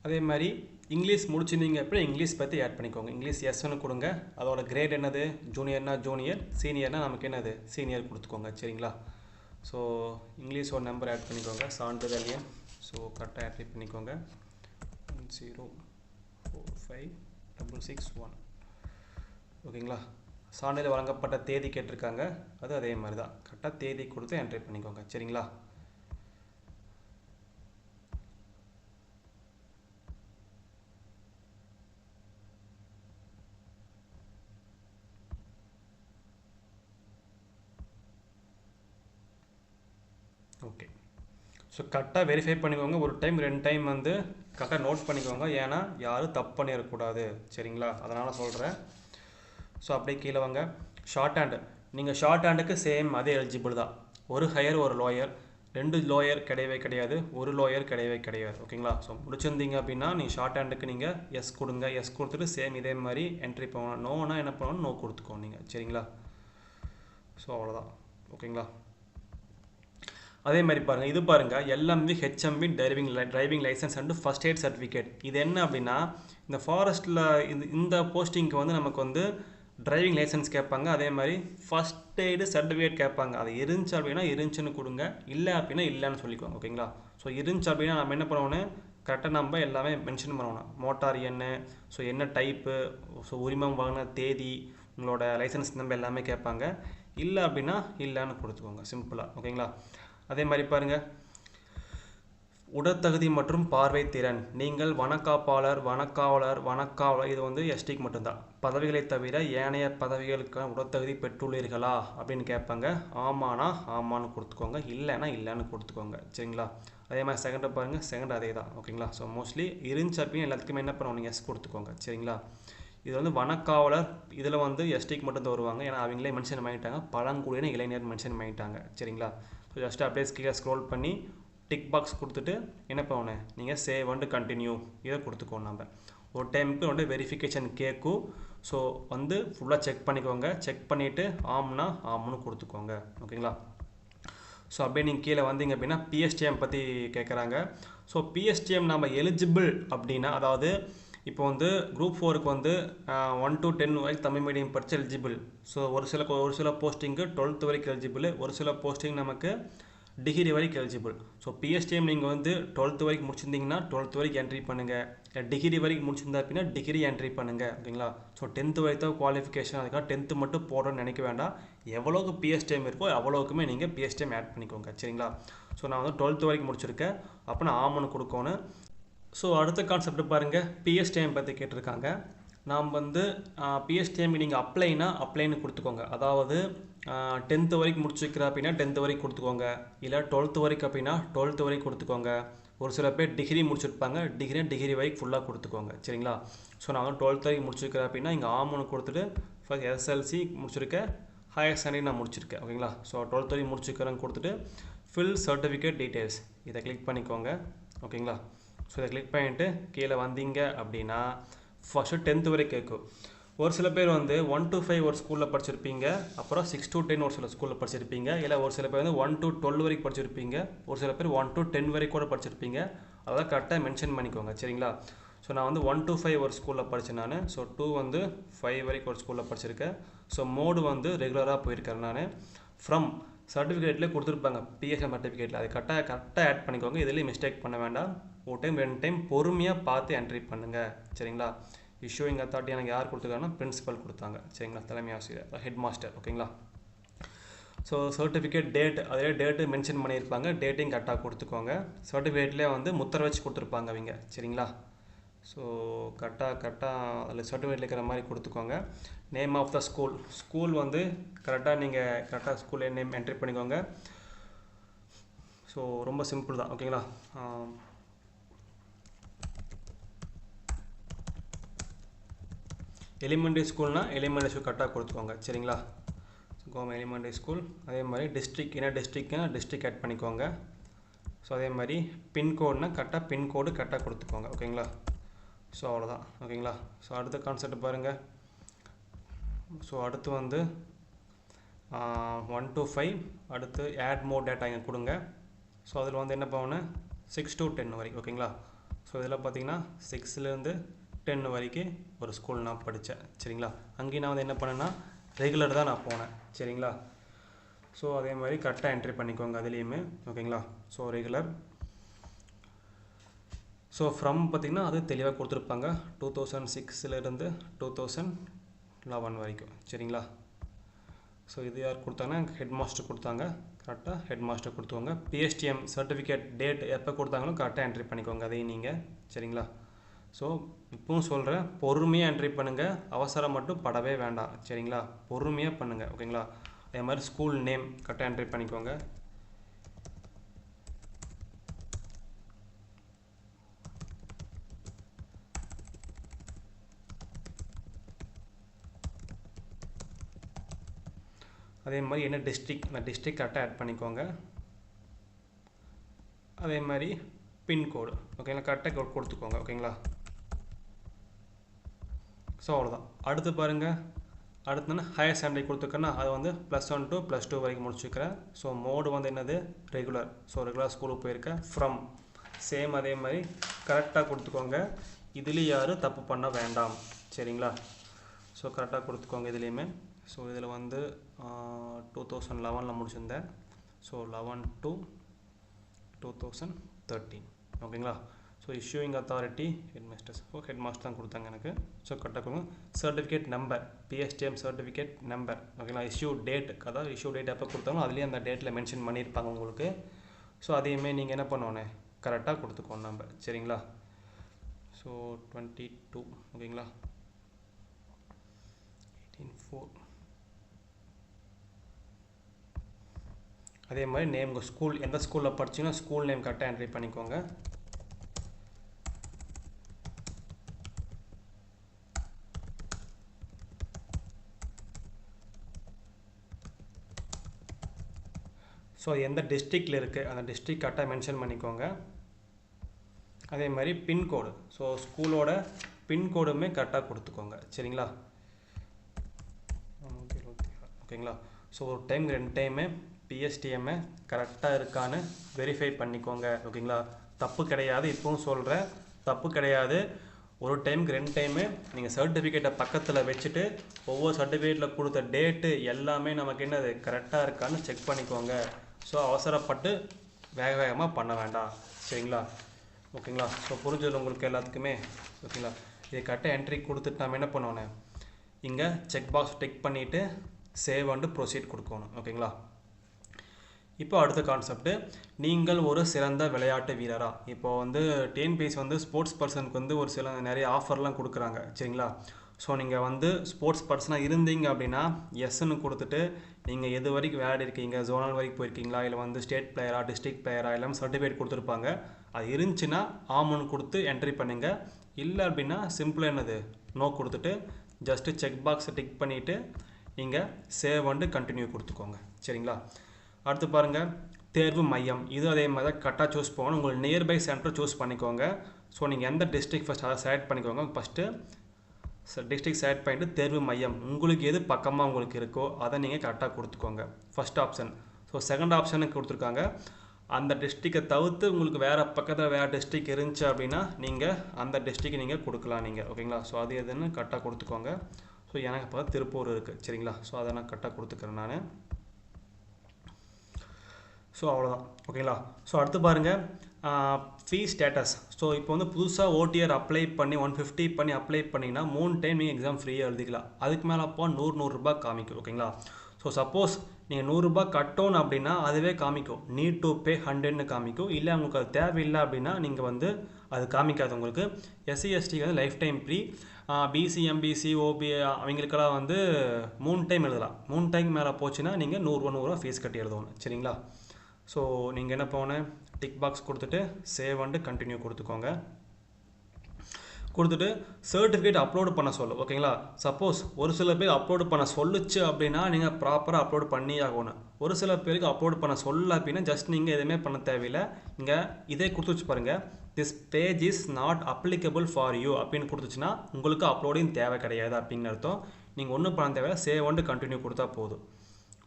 அதே மாதிரி இங்கிலீஷ் முடிச்சிருந்தீங்க அப்படின்னா இங்கிலீஷ் பற்றி ஆட் பண்ணிக்கோங்க. இங்கிலீஷ் எஸ்ன்னு கொடுங்க. அதோட கிரேட் என்னது, ஜூனியர்னா ஜூனியர், சீனியர்னால் நமக்கு என்னது சீனியர் கொடுத்துக்கோங்க. சரிங்களா? ஸோ இங்கிலீஷ் ஒரு நம்பர் ஆட் பண்ணிக்கோங்க, சான்றிதழ் எண். ஸோ கரெக்டாக ஆட் பண்ணிக்கோங்க. 10456661. ஓகேங்களா? சான்றிதழ் வழங்கப்பட்ட தேதி கேட்டிருக்காங்க, அது அதே மாதிரி தான். கரெக்டாக தேதி கொடுத்து என்ட்ரி பண்ணிக்கோங்க. சரிங்களா? ஓகே. ஸோ கரெக்டாக வெரிஃபை பண்ணிக்கோங்க. ஒரு டைம் 2 டைம் வந்து கரெக்டாக நோட் பண்ணிக்கோங்க, ஏன்னா யாரும் தப்பு பண்ணிடக்கூடாது. சரிங்களா? அதனால் சொல்கிறேன். ஸோ அப்படியே கீழே வாங்க. ஷார்ட் ஹேண்டு, நீங்கள் ஷார்ட் ஹேண்டுக்கு சேம் அதே எலிஜிபிள் தான். ஒரு ஹையர் ஒரு லோயர், 2 லோயர் கிடையவே கிடையாது, ஒரு லோயர் கிடையவே கிடையாது. ஓகேங்களா? ஸோ முடிச்சிருந்தீங்க அப்படின்னா நீங்கள் ஷார்ட் ஹேண்டுக்கு நீங்கள் எஸ் கொடுங்க. எஸ் கொடுத்துட்டு சேம் இதே மாதிரி என்ட்ரி பண்ணணும். நோனா என்ன பண்ணணும், நோ கொடுத்துக்கோங்க நீங்கள். சரிங்களா? ஸோ அவ்வளோதான். ஓகேங்களா? அதே மாதிரி பாருங்கள், இது பாருங்கள், LMV HMV driving licence and first aid certificate. இது என்ன அப்படின்னா, இந்த ஃபாரஸ்ட்டில் இந்த போஸ்டிங்க்கு வந்து நமக்கு வந்து டிரைவிங் லைசன்ஸ் கேட்பாங்க. அதே மாதிரி ஃபஸ்ட் எய்டு சர்டிஃபிகேட் கேட்பாங்க. அது இருந்துச்சு அப்படின்னா இருந்துச்சுன்னு கொடுங்க, இல்லை அப்படின்னா இல்லைன்னு சொல்லிக்கோங்க. ஓகேங்களா? ஸோ இருந்துச்சு அப்படின்னா நம்ம என்ன பண்ணுவோன்னு கரெக்டாக நம்ம எல்லாமே மென்ஷன் பண்ணணும். மோட்டார் என்ன, ஸோ என்ன டைப்பு, ஸோ உரிமம் வாங்கின தேதி, உங்களோட லைசன்ஸ் நம்பர் எல்லாமே கேட்பாங்க. இல்லை அப்படின்னா இல்லைன்னு கொடுத்துக்கோங்க, சிம்பிளாக. ஓகேங்களா? அதே மாதிரி பாருங்கள், உடற்தகுதி மற்றும் பார்வை திறன். நீங்கள் வனக்காப்பாளர், வனக்காவலர் இது வந்து எஸ்டிக்கு மட்டும்தான். பதவிகளை தவிர ஏனைய பதவிகளுக்கான உடற்தகுதி பெற்றுள்ளீர்களா அப்படின்னு கேட்பாங்க. ஆமான்னு கொடுத்துக்கோங்க, இல்லைன்னா இல்லைன்னு கொடுத்துக்கோங்க. சரிங்களா? அதே மாதிரி செகண்டை பாருங்கள், செகண்ட் அதே தான். ஓகேங்களா? ஸோ மோஸ்ட்லி இருந்துச்சு அப்படின்னு எல்லாத்துக்குமே என்ன பண்ணுவோம், நீங்கள் எஸ் கொடுத்துக்கோங்க. சரிங்களா? இது வந்து வனக்காவலர், இதில் வந்து எஸ்டிக்கு மட்டும் தான் வருவாங்க, ஏன்னா அவங்களே மென்ஷன் பண்ணிட்டாங்க. பழங்குடியின இளைஞர் மென்ஷன் பண்ணிட்டாங்க. சரிங்களா? ஸோ ஜஸ்ட் அப்படியே கீழே ஸ்க்ரோல் பண்ணி டிக் பாக்ஸ் கொடுத்துட்டு என்ன பண்ணணும், நீங்கள் சேவ் அண்டு கண்டினியூ இதை கொடுத்துக்கோங்க. நம்ம ஒரு டைமுக்கு வந்து வெரிஃபிகேஷன் கேட்கும். ஸோ வந்து ஃபுல்லாக செக் பண்ணிக்கோங்க. செக் பண்ணிவிட்டு ஆம்னு கொடுத்துக்கோங்க. ஓகேங்களா? ஸோ அப்படியே நீங்கள் கீழே வந்தீங்க அப்படின்னா பிஎஸ்டிஎம் பற்றி கேட்குறாங்க. ஸோ பிஎஸ்டிஎம் நம்ம எலிஜிபிள் அப்படின்னா, அதாவது இப்போ வந்து குரூப் 4க்கு வந்து 1 to 10 வரைக்கும் தமிழ் மீடியம் படித்து எலிஜிபிள். ஸோ ஒரு சில போஸ்டிங்கு 12th வரைக்கும் எலிஜிபிள், ஒரு சில போஸ்டிங் நமக்கு டிகிரி வரைக்கும் எலிஜிபிள். ஸோ பிஎஸ்டிஎம் நீங்கள் வந்து 12th வரைக்கும் முடிச்சிருந்தீங்கன்னா 12th வரைக்கும் என்ட்ரி பண்ணுங்கள், டிகிரி வரைக்கும் முடிச்சிருந்தா அப்படின்னா டிகிரி என்ட்ரி பண்ணுங்கள், ஓகேங்களா. ஸோ 10th வரைக்கும் குவாலிஃபிகேஷன், அதுக்காக 10th மட்டும் போடணும்னு நினைக்க வேண்டாம். எவ்வளோக்கு பிஎஸ்டிஎம் இருக்கோ அவ்வளோக்குமே நீங்கள் பிஎஸ்டிஎம் ஆட் பண்ணிக்கோங்க, சரிங்களா. ஸோ நான் வந்து 12th வரைக்கும் முடிச்சிருக்கேன், அப்போ நான் ஆமனு கொடுக்கணும். ஸோ அடுத்த கான்செப்ட் பாருங்கள், பிஎஸ்டிஎம் பற்றி கேட்டிருக்காங்க. நாம் வந்து பிஎஸ்டிஎம் நீங்கள் அப்ளைன்னு கொடுத்துக்கோங்க. அதாவது 10th வரைக்கும் முடிச்சிருக்கிற அப்படின்னா 10th வரைக்கும் கொடுத்துக்கோங்க, இல்லை 12th வரைக்கும் அப்படின்னா 12th வரைக்கும் கொடுத்துக்கோங்க. ஒரு சில பேர் டிகிரி முடிச்சிருப்பாங்க, டிகிரி வரைக்கும் ஃபுல்லாக கொடுத்துக்கோங்க, சரிங்களா. ஸோ நான் வந்து 12th வரைக்கும் முடிச்சிருக்கிறேன் அப்படின்னா இங்கே ஆமனு கொடுத்துட்டு ஃபர்ஸ்ட் எஸ்எல்சி முடிச்சிருக்கேன், ஹையர் செகண்டரி நான் முடிச்சிருக்கேன், ஓகேங்களா. ஸோ 12th வரைக்கும் முடிச்சிருக்கிறேன்னு கொடுத்துட்டு ஃபில் சர்டிஃபிகேட் டீட்டெயில்ஸ் இதை கிளிக் பண்ணிக்கோங்க, ஓகேங்களா. ஸோ இதை கிளிக் பண்ணிவிட்டு கீழே வந்தீங்க அப்படின்னா ஃபஸ்ட்டு 10th வரைக்கும் கேட்கும். ஒரு சில பேர் வந்து 1 to 5 ஒரு ஸ்கூலில் படிச்சிருப்பீங்க, அப்புறம் 6 to 10 ஒரு சில ஸ்கூலில் படிச்சிருப்பீங்க, இல்லை ஒரு சில பேர் வந்து 1 to 12 வரைக்கும் படிச்சிருப்பீங்க, ஒரு சில பேர் 1 to 10 வரைக்கும் கூட படிச்சிருப்பீங்க. அதான் கரெக்டாக மென்ஷன் பண்ணிக்கோங்க, சரிங்களா. ஸோ நான் வந்து 1 to 5 ஒரு ஸ்கூலில் படித்தேன் நான். ஸோ 2 வந்து 5 வரைக்கும் ஒரு ஸ்கூலில் படிச்சிருக்கேன். ஸோ மோடு வந்து ரெகுலராக போயிருக்கேன் நான். ஃப்ரம் சர்டிஃபிகேட்லேயே கொடுத்துருப்பாங்க, பிஎஸ்எம் சர்டிஃபிகேட்டில், அது கரெக்டாக ஆட் பண்ணிக்கோங்க. இதுலேயும் மிஸ்டேக் பண்ண வேண்டாம். ஒரு டைம் 2 டைம் பொறுமையாக பார்த்து என்ட்ரி பண்ணுங்கள், சரிங்களா. இஷ்யூயிங் அத்தாரிட்டி எனக்கு யார் கொடுத்துருக்காங்கன்னா பிரின்சிபல் கொடுத்தாங்க, சரிங்களா, தலைமை ஆசிரியர், ஹெட் மாஸ்டர், ஓகேங்களா. ஸோ சர்டிஃபிகேட் டேட், அதிலே டேட்டு மென்ஷன் பண்ணியிருப்பாங்க, டேட்டையும் கரெக்டாக கொடுத்துக்கோங்க. சர்டிஃபிகேட்லேயே வந்து முத்திரை வச்சு கொடுத்துருப்பாங்க அவங்க, சரிங்களா. ஸோ கரெக்டாக அதில் சர்டிஃபிகேட்டில் இருக்கிற மாதிரி கொடுத்துக்கோங்க. நேம் ஆஃப் த ஸ்கூல் வந்து கரெக்டாக ஸ்கூல் நேம் என்ட்ரி பண்ணிக்கோங்க. ஸோ ரொம்ப சிம்பிள் தான், ஓகேங்களா. எலிமெண்ட்ரி ஸ்கூல்னால் எலிமெண்ட்ரி ஸ்கூல் கரெக்டாக கொடுத்துக்கோங்க, சரிங்களா. கோவம் எலிமெண்ட்ரி ஸ்கூல். அதே மாதிரி டிஸ்ட்ரிக்ட் ஆட் பண்ணிக்கோங்க. ஸோ அதே மாதிரி பின்கோடுனா கரெக்டாக பின்கோடு கரெக்டாக கொடுத்துக்கோங்க, ஓகேங்களா. ஸோ அவ்வளோதான், ஓகேங்களா. ஸோ அடுத்த கான்செப்ட் பாருங்கள். ஸோ அடுத்து வந்து 1 to 5 அடுத்து ஆட் மோர் டேட்டா இங்கே கொடுங்க. ஸோ அதில் வந்து என்ன பண்ணணும், 6 to 10 வரைக்கும், ஓகேங்களா. ஸோ இதில் பார்த்தீங்கன்னா 6லேருந்து 10 வரைக்கும் ஒரு ஸ்கூல் நான் படித்தேன், சரிங்களா. அங்கேயும் நான் வந்து என்ன பண்ணேன்னா ரெகுலர் தான் நான் போனேன், சரிங்களா. ஸோ அதே மாதிரி கரெக்டாக என்ட்ரி பண்ணிக்கோங்க அதுலேயுமே, ஓகேங்களா. So regular. ஸோ ஃப்ரம் பார்த்திங்கன்னா அது தெளிவாக கொடுத்துருப்பாங்க, 2006லேருந்து 2011 வரைக்கும், சரிங்களா. ஸோ இது யார் கொடுத்தாங்கன்னா ஹெட் மாஸ்டர் கொடுத்தாங்க, கரெக்டாக ஹெட் மாஸ்டர் கொடுத்துக்கோங்க. பிஎஸ்டிஎம் சர்டிஃபிகேட் டேட் எப்போ கொடுத்தாங்களோ கரெக்டாக என்ட்ரி பண்ணிக்கோங்க அதையும் நீங்கள், சரிங்களா. ஸோ இப்பவும் சொல்கிறேன், பொறுமையாக என்ட்ரி பண்ணுங்கள், அவசரம் மட்டும் படவே வேண்டாம், சரிங்களா. பொறுமையாக பண்ணுங்கள், ஓகேங்களா. அதே மாதிரி ஸ்கூல் நேம் கரெக்டாக என்ட்ரி பண்ணிக்கோங்க. அதே மாதிரி என்ன டிஸ்ட்ரிக்ட், நான் டிஸ்ட்ரிக்ட் கரெக்டாக ஆட் பண்ணிக்கோங்க. அதே மாதிரி பின்கோடு, ஓகேங்களா, கரெக்டாக கொடுத்துக்கோங்க, ஓகேங்களா. ஸோ அவ்வளோதான். அடுத்து பாருங்கள், அடுத்து ஹையர் செகண்டரி கொடுத்துருக்கேன்னா அது வந்து +1 to +2 வரைக்கும் முடிச்சுக்கிறேன். ஸோ மோடு வந்து என்னது ரெகுலர். ஸோ ரெகுலர் ஸ்கூலுக்கு போயிருக்கேன். ஃப்ரம் சேம் அதே மாதிரி கரெக்டாக கொடுத்துக்கோங்க. இதுலேயும் யாரும் தப்பு பண்ண வேண்டாம், சரிங்களா. ஸோ கரெக்டாக கொடுத்துக்கோங்க இதுலேயுமே. ஸோ இதில் வந்து 2011 முடிச்சிருந்தேன். ஸோ 11 to 2013, ஓகேங்களா. So issuing authority headmasters, headmaster தான் கொடுத்தாங்க எனக்கு. ஸோ கரெக்டாக கொடுங்க. Certificate number, PSTM certificate number, ஓகேங்களா. இஷ்யூ டேட், அதாவது இஷ்யூ டேட் எப்போ கொடுத்தாலும் அதுலேயே அந்த டேட்டில் மென்ஷன் பண்ணியிருப்பாங்க உங்களுக்கு. ஸோ அதையுமே நீங்கள் என்ன பண்ணணும், கரெக்டாக கொடுத்துக்கோங்க நம்ம, சரிங்களா. ஸோ 22, ஓகேங்களா. 18/4. அதே மாதிரி நேம், உங்கள் ஸ்கூல் எந்த ஸ்கூலில் படிச்சிங்கன்னா ஸ்கூல் நேம் கரெக்டாக என்ட்ரி பண்ணிக்கோங்க. ஸோ எந்த டிஸ்ட்ரிக்டில் இருக்குது அந்த டிஸ்ட்ரிக்ட் கரெக்டாக மென்ஷன் பண்ணிக்கோங்க. அதே மாதிரி பின்கோடு, ஸோ ஸ்கூலோட பின்கோடுமே கரெக்டாக கொடுத்துக்கோங்க, சரிங்களா. ஓகேங்களா. ஸோ ஒரு டைம் 2 டைமு பிஎஸ்டிஎம்மை கரெக்டாக இருக்கான்னு வெரிஃபை பண்ணிக்கோங்க. ஓகேங்களா, தப்பு கிடையாது. இப்போவும் சொல்கிறேன், தப்பு கிடையாது. ஒரு டைமுக்கு 2 டைமு நீங்கள் சர்டிஃபிகேட்டை பக்கத்தில் வச்சுட்டு ஒவ்வொரு சர்டிஃபிகேட்டில் கொடுத்த டேட்டு எல்லாமே நமக்கு என்னது கரெக்டாக இருக்கான்னு செக் பண்ணிக்கோங்க. ஸோ அவசரப்பட்டு வேகமாக பண்ண வேண்டாம். சரிங்களா, ஓகேங்களா. ஸோ புரிஞ்சது உங்களுக்கு எல்லாத்துக்குமே. ஓகேங்களா, இது கரெக்டாக என்ட்ரி கொடுத்துட்டு நம்ம என்ன பண்ணணும், இங்கே செக் பாக்ஸ் டிக் பண்ணிவிட்டு சேவ் அண்டு ப்ரொசீட் கொடுக்கணும். ஓகேங்களா. இப்போ அடுத்த கான்செப்ட்டு, நீங்கள் ஒரு சிறந்த விளையாட்டு வீரரா. இப்போ வந்து டிஎன்பிஎஸ்சி வந்து ஸ்போர்ட்ஸ் பர்சனுக்கு வந்து ஒரு சில நிறைய ஆஃபர்லாம் கொடுக்குறாங்க. சரிங்களா. ஸோ நீங்கள் வந்து ஸ்போர்ட்ஸ் பர்சனாக இருந்தீங்க அப்படின்னா எஸ்ன்னு கொடுத்துட்டு நீங்கள் எது வரைக்கும் விளையாடி இருக்கீங்க, ஜோனல் வரைக்கும் போயிருக்கீங்களா, இல்லை வந்து ஸ்டேட் பிளேயரா, டிஸ்ட்ரிக்ட் பிளேயரா, எல்லாமே சர்டிஃபிகேட் கொடுத்துருப்பாங்க. அது இருந்துச்சுன்னா ஆமன்னு கொடுத்து என்ட்ரி பண்ணுங்கள். இல்லை அப்படின்னா சிம்பிளாக என்னது நோ கொடுத்துட்டு ஜஸ்ட்டு செக் பாக்ஸை டிக் பண்ணிவிட்டு நீங்கள் சேவ் அண்டு கண்டினியூ கொடுத்துக்கோங்க. சரிங்களா. அடுத்து பாருங்கள், தேர்வு மையம். இது அதே மாதிரி தான் கரெக்டாக சூஸ் பண்ணணும். உங்களுக்கு நியர்பை சென்டர் சூஸ் பண்ணிக்கோங்க. ஸோ நீங்கள் எந்த டிஸ்ட்ரிக்ட் ஃபஸ்ட் அதை செலக்ட் பண்ணிக்கோங்க. ஃபஸ்ட்டு டிஸ்ட்ரிக்ட் செலக்ட் பண்ணிட்டு தேர்வு மையம் உங்களுக்கு எது பக்கமாக உங்களுக்கு இருக்கோ அதை நீங்கள் கரெக்டாக கொடுத்துக்கோங்க. First option. ஸோ செகண்ட் ஆப்ஷனுக்கு கொடுத்துருக்காங்க. அந்த டிஸ்ட்ரிக்டை தவிர்த்து உங்களுக்கு வேறு பக்கத்தில் வேறு டிஸ்ட்ரிக்ட் இருந்துச்சு அப்படின்னா நீங்கள் அந்த டிஸ்ட்ரிக்ட் நீங்கள் கொடுக்கலாம் நீங்கள். ஓகேங்களா. ஸோ அது எதுன்னு கரெக்டாக கொடுத்துக்கோங்க. ஸோ எனக்கு இப்போ திருப்பூர் இருக்குது. சரிங்களா. ஸோ அதை நான் கரெக்டாக கொடுத்துக்கிறேன் நான். ஸோ அவ்வளோதான். ஓகேங்களா. ஸோ அடுத்து பாருங்கள், ஃபீஸ் ஸ்டேட்டஸ். ஸோ இப்போ வந்து புதுசாக ஓடிஆர் அப்ளை பண்ணி 150 பண்ணி அப்ளை பண்ணிங்கன்னா 3 டைம் நீங்கள் எக்ஸாம் ஃப்ரீயாக எழுதிக்கலாம். அதுக்கு மேலே அப்போ 100 ரூபாய் காமிக்கும். ஓகேங்களா. ஸோ சப்போஸ் நீங்கள் 100 ரூபாய் கட்டணும் அப்படின்னா அதுவே காமிக்கும் நீட் டு பே 100ன்னு காமிக்கும். இல்லை உங்களுக்கு அது தேவையில்லை அப்படின்னா நீங்கள் வந்து அது காமிக்காது உங்களுக்கு. எஸ்சி எஸ்டிக்கு வந்து life time free. BC MBC OB அவங்களுக்கெல்லாம் வந்து 3 டைம் எழுதலாம். 3 டைம் மேலே போச்சுன்னா நீங்கள் 100 ரூபா ஃபீஸ் கட்டி எழுதணும். சரிங்களா. ஸோ நீங்கள் என்ன போனேன், டிக் பாக்ஸ் கொடுத்துட்டு சேவ் அண்டு கண்டினியூ கொடுத்துக்கோங்க. கொடுத்துட்டு சர்டிஃபிகேட் அப்லோடு பண்ண சொல்லும். ஓகேங்களா. சப்போஸ் ஒரு சில பேர் அப்லோடு பண்ண சொல்லுச்சு அப்படின்னா நீங்கள் ப்ராப்பராக அப்லோடு பண்ணி ஆகணும். ஒரு சில பேருக்கு அப்லோடு பண்ண சொல்ல அப்படின்னா ஜஸ்ட் நீங்கள் எதுவுமே பண்ண தேவையில்லை. இங்கே இதே கொடுத்து வச்சு பாருங்கள், this page is not applicable for you அப்படின்னு கொடுத்துச்சுன்னா உங்களுக்கு அப்லோடிங் தேவை கிடையாது அப்படின்னு அர்த்தம். நீங்கள் ஒன்றும் பண்ண தேவையில்லை, சேவ் அண்டு கண்டினியூ கொடுத்தா போதும்.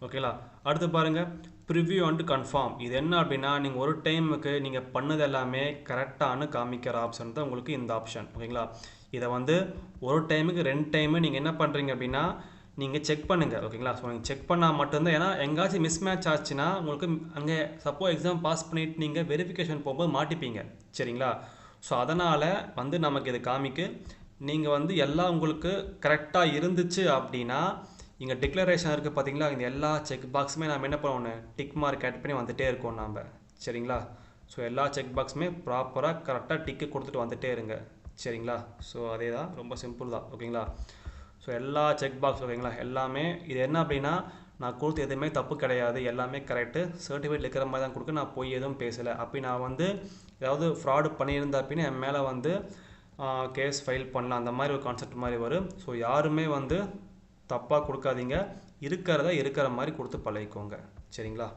ஓகேங்களா. அடுத்து பாருங்கள், ப்ரிவ்யூ அண்டு கன்ஃபார்ம். இது என்ன அப்படின்னா நீங்கள் ஒரு டைமுக்கு நீங்கள் பண்ணது எல்லாமே கரெக்டானு காமிக்கிற ஆப்ஷன் தான் உங்களுக்கு இந்த ஆப்ஷன். ஓகேங்களா. இதை வந்து ஒரு டைமுக்கு 2 டைமு நீங்கள் என்ன பண்ணுறீங்க அப்படின்னா நீங்கள் செக் பண்ணுங்கள். ஓகேங்களா. ஸோ நீங்கள் செக் பண்ணால் மட்டும்தான், ஏன்னா எங்காச்சும் மிஸ் மேட்ச் ஆச்சுன்னா உங்களுக்கு அங்கே சப்போஸ் எக்ஸாம் பாஸ் பண்ணிவிட்டு நீங்கள் வெரிஃபிகேஷன் போகும்போது மாட்டிப்பீங்க. சரிங்களா. ஸோ அதனால் வந்து நமக்கு இது காமிக்கு நீங்கள் வந்து எல்லாம் உங்களுக்கு கரெக்டாக இருந்துச்சு அப்படின்னா இங்கே டிக்ளரேஷன் இருக்குது பார்த்தீங்களா, இந்த எல்லா செக் பாக்ஸுமே நம்ம என்ன பண்ணுவோம், டிக் மார்க் ஆட் பண்ணி வந்துகிட்டே இருக்கோம் நாம். சரிங்களா. ஸோ எல்லா செக் பாக்ஸுமே ப்ராப்பராக கரெக்டாக டிக்கு கொடுத்துட்டு வந்துகிட்டே இருங்க. சரிங்களா. ஸோ அதே தான், ரொம்ப சிம்பிள் தான். ஓகேங்களா. ஸோ எல்லா செக் பாக்ஸ் ஓகேங்களா எல்லாமே இது என்ன அப்படின்னா நான் கொடுத்து எதுவுமே தப்பு கிடையாது, எல்லாமே கரெக்டு. சர்டிஃபிகேட் இருக்கிற மாதிரி தான் கொடுக்க, நான் போய் எதுவும் பேசலை. அப்படி நான் வந்து ஏதாவது ஃப்ராடு பண்ணியிருந்தா அப்படின்னா என் மேலே வந்து கேஸ் ஃபைல் பண்ணலாம், அந்த மாதிரி ஒரு கான்செப்ட் மாதிரி வரும். ஸோ யாருமே வந்து தப்பாக கொடுக்காதீங்க, இருக்கிறத இருக்கிற மாதிரி கொடுத்து பழகிக்கோங்க. சரிங்களா.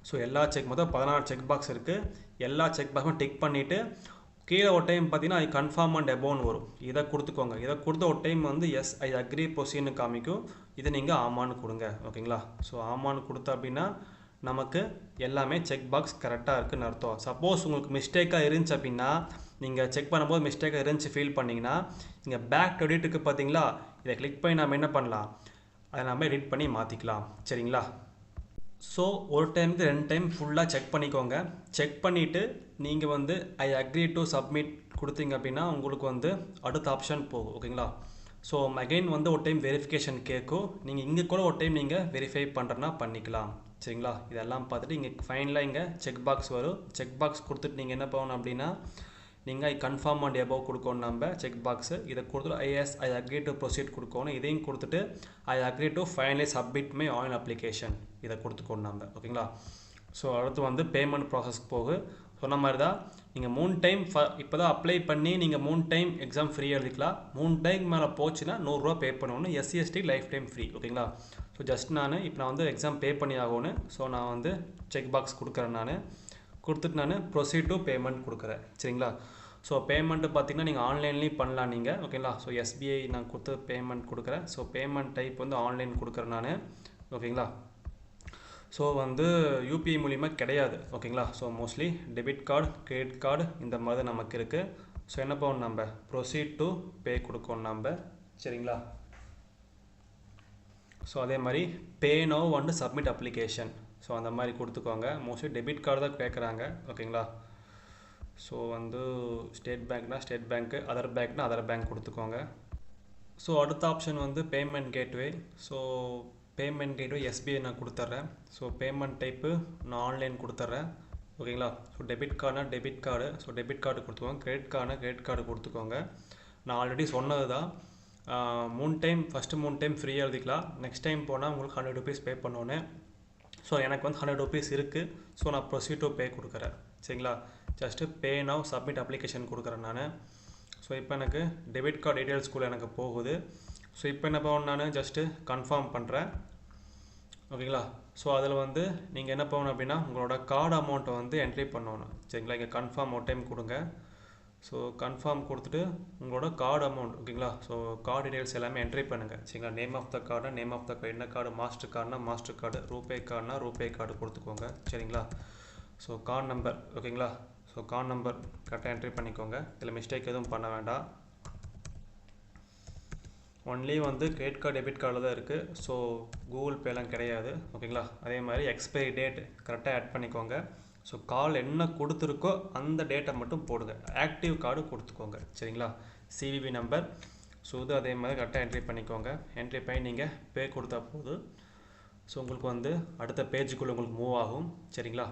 ஸோ எல்லா செக் மொத்தம் 16 செக் பாக்ஸ் இருக்குது. எல்லா செக் பாக்ஸும் டிக் பண்ணிவிட்டு கீழே ஒரு டைம் பார்த்தீங்கன்னா ஐ கன்ஃபார்ம் அண்ட் அபோன்னு வரும். இதை கொடுத்துக்கோங்க. இதை கொடுத்த ஒரு டைம் வந்து எஸ் ஐ அக்ரி ப்ரொசீட்னு காமிக்கும். இதை நீங்கள் ஆமான்னு கொடுங்க. ஓகேங்களா. ஸோ ஆமான்னு கொடுத்த அப்படின்னா நமக்கு எல்லாமே செக் பாக்ஸ் கரெக்டாக இருக்குதுன்னு அர்த்தம். சப்போஸ் உங்களுக்கு மிஸ்டேக்காக இருந்துச்சு அப்படின்னா நீங்கள் செக் பண்ணும்போது மிஸ்டேக்காக இருந்துச்சு ஃபீல் பண்ணிங்கன்னா இங்கே பேக் எடிட்டுக்கு பார்த்தீங்களா, இதை கிளிக் பண்ணி நம்ம என்ன பண்ணலாம், அதை நம்ம எடிட் பண்ணி மாற்றிக்கலாம். சரிங்களா. ஸோ ஒரு டைமுக்கு 2 டைம் ஃபுல்லாக செக் பண்ணிக்கோங்க. செக் பண்ணிவிட்டு நீங்கள் வந்து ஐ அக்ரி டு சப்மிட் கொடுத்தீங்க அப்படின்னா உங்களுக்கு வந்து அடுத்த ஆப்ஷன் போகும். ஓகேங்களா. ஸோ அகைன் வந்து ஒரு டைம் வெரிஃபிகேஷன் கேட்கும். நீங்கள் இங்கே கூட ஒரு டைம் நீங்கள் வெரிஃபை பண்ணுறனா பண்ணிக்கலாம். சரிங்களா. இதெல்லாம் பார்த்துட்டு இங்கே ஃபைனலாக இங்கே செக் பாக்ஸ் வரும். செக் பாக்ஸ் கொடுத்துட்டு நீங்கள் என்ன பண்ணணும் அப்படின்னா நீங்கள் ஐ கன்ஃபார்ம் அண்ட் எபோவ் கொடுக்கணும். நம்ம செக் பாக்ஸு இதை கொடுத்துட்டு ஐ அக்ரி டு ப்ரொசீட் கொடுக்கணும். இதையும் கொடுத்துட்டு I agree to finally submit my online application இதை கொடுத்துக்கணும் நம்ம. ஓகேங்களா. ஸோ அடுத்து வந்து பேமெண்ட் ப்ராசஸ்க்கு போகும். சொன்ன மாதிரி தான் நீங்கள் 3 டைம் இப்போ தான் அப்ளை பண்ணி நீங்கள் 3 டைம் எக்ஸாம் ஃப்ரீ எழுதிக்கலாம். 3 டைம் மேலே போச்சுன்னா 100 ரூபா பே பண்ணணும். SC ST life time free. ஓகேங்களா. ஸோ ஜஸ்ட் நான் வந்து எக்ஸாம் பே பண்ணி ஆகணும். ஸோ நான் வந்து செக் பாக்ஸ் கொடுக்குறேன். நான் கொடுத்துட்டு நான் ப்ரொசீட் டு பேமெண்ட் கொடுக்குறேன். சரிங்களா. ஸோ பேமெண்ட்டு பார்த்தீங்கன்னா நீங்கள் ஆன்லைன்லேயும் பண்ணலாம் நீங்கள். ஓகேங்களா. ஸோ எஸ்பிஐ நான் கொடுத்து பேமெண்ட் கொடுக்குறேன். ஸோ பேமெண்ட் டைப் வந்து ஆன்லைன் கொடுக்குறேன் நான். ஓகேங்களா. ஸோ வந்து யூபிஐ மூலிமா கிடையாது ஓகேங்களா. So mostly debit card, credit card இந்த மாதிரி தான் நமக்கு இருக்குது. ஸோ என்ன பண்ணணும், நம்ம ப்ரொசீட் டு பே கொடுக்கணும் நம்ம, சரிங்களா. ஸோ அதே மாதிரி பே now and submit application, so அந்த மாதிரி கொடுத்துக்கோங்க. மோஸ்ட்லி டெபிட் கார்டு தான் கேட்குறாங்க ஓகேங்களா. ஸோ வந்து ஸ்டேட் பேங்க்னா ஸ்டேட் பேங்க்கு, அதர் பேங்க்னா அதர் பேங்க் கொடுத்துக்கோங்க. ஸோ அடுத்த ஆப்ஷன் வந்து payment gateway. So payment gateway SBI நான் கொடுத்துட்றேன். ஸோ பேமெண்ட் டைப்பு நான் ஆன்லைன் கொடுத்துட்றேன் ஓகேங்களா. ஸோ டெபிட் கார்டுனா debit card, so debit card கொடுத்துக்கோங்க. கிரெடிட் கார்டுனா கிரெடிட் கார்டு கொடுத்துக்கோங்க. நான் ஆல்ரெடி சொன்னது தான், 3 டைம், ஃபஸ்ட்டு 3 டைம் ஃப்ரீயாக எழுதிக்கலாம். நெக்ஸ்ட் டைம் போனால் உங்களுக்கு 100 rupees பே பண்ணோன்னே. ஸோ எனக்கு வந்து 100 rupees இருக்குது. ஸோ நான் ப்ரொசீட் டு பே கொடுக்குறேன் சரிங்களா. ஜஸ்ட்டு பே நவ் சப்மிட் அப்ளிகேஷன் கொடுக்குறேன் நான். ஸோ இப்போ எனக்கு டெபிட் கார்டு டீட்டெயில்ஸ்குள்ளே எனக்கு போகுது. ஸோ இப்போ என்ன பண்ணணும், நான் ஜஸ்ட்டு கன்ஃபார்ம் பண்ணுறேன் ஓகேங்களா. ஸோ அதில் வந்து நீங்கள் என்ன பண்ணணும் அப்படின்னா உங்களோட கார்டு அமௌண்ட்டை வந்து என்ட்ரி பண்ணணும் சரிங்களா. இங்கே கன்ஃபார்ம் ஒரு டைம் கொடுங்க. ஸோ கன்ஃபார்ம் கொடுத்துட்டு உங்களோட கார்டு அமௌண்ட் ஓகேங்களா. ஸோ கார்டு டீட்டெயில்ஸ் எல்லாமே என்ட்ரி பண்ணுங்கள் சரிங்களா. Name of the card, name of the card, என்ன கார்டு, மாஸ்டர் கார்டுனா மாஸ்டர் கார்டு, ரூபே கார்டுனா ரூபே கார்டு கொடுத்துக்கோங்க சரிங்களா. ஸோ கார்டு நம்பர் ஓகேங்களா. ஸோ கார்டு நம்பர் கரெக்டாக என்ட்ரி பண்ணிக்கோங்க. இதில் மிஸ்டேக் எதுவும் பண்ண வேண்டாம். ஒன்லி வந்து கிரெடிட் கார்டு டெபிட் கார்டில் தான் இருக்குது. ஸோ கூகுள் பேலாம் கிடையாது ஓகேங்களா. அதே மாதிரி எக்ஸ்பைரி டேட் கரெக்டாக ஆட் பண்ணிக்கோங்க. ஸோ கால் என்ன கொடுத்துருக்கோ அந்த டேட்டை மட்டும் போடுங்க. ஆக்டிவ் கார்டு கொடுத்துக்கோங்க சரிங்களா. சிவிவி நம்பர், ஸோ இது அதே மாதிரி கரெக்டாக என்ட்ரி பண்ணிக்கோங்க. என்ட்ரி பண்ணி நீங்கள் பே கொடுத்தா போதும். ஸோ உங்களுக்கு வந்து அடுத்த பேஜுக்குள்ளே உங்களுக்கு மூவ் ஆகும் சரிங்களா.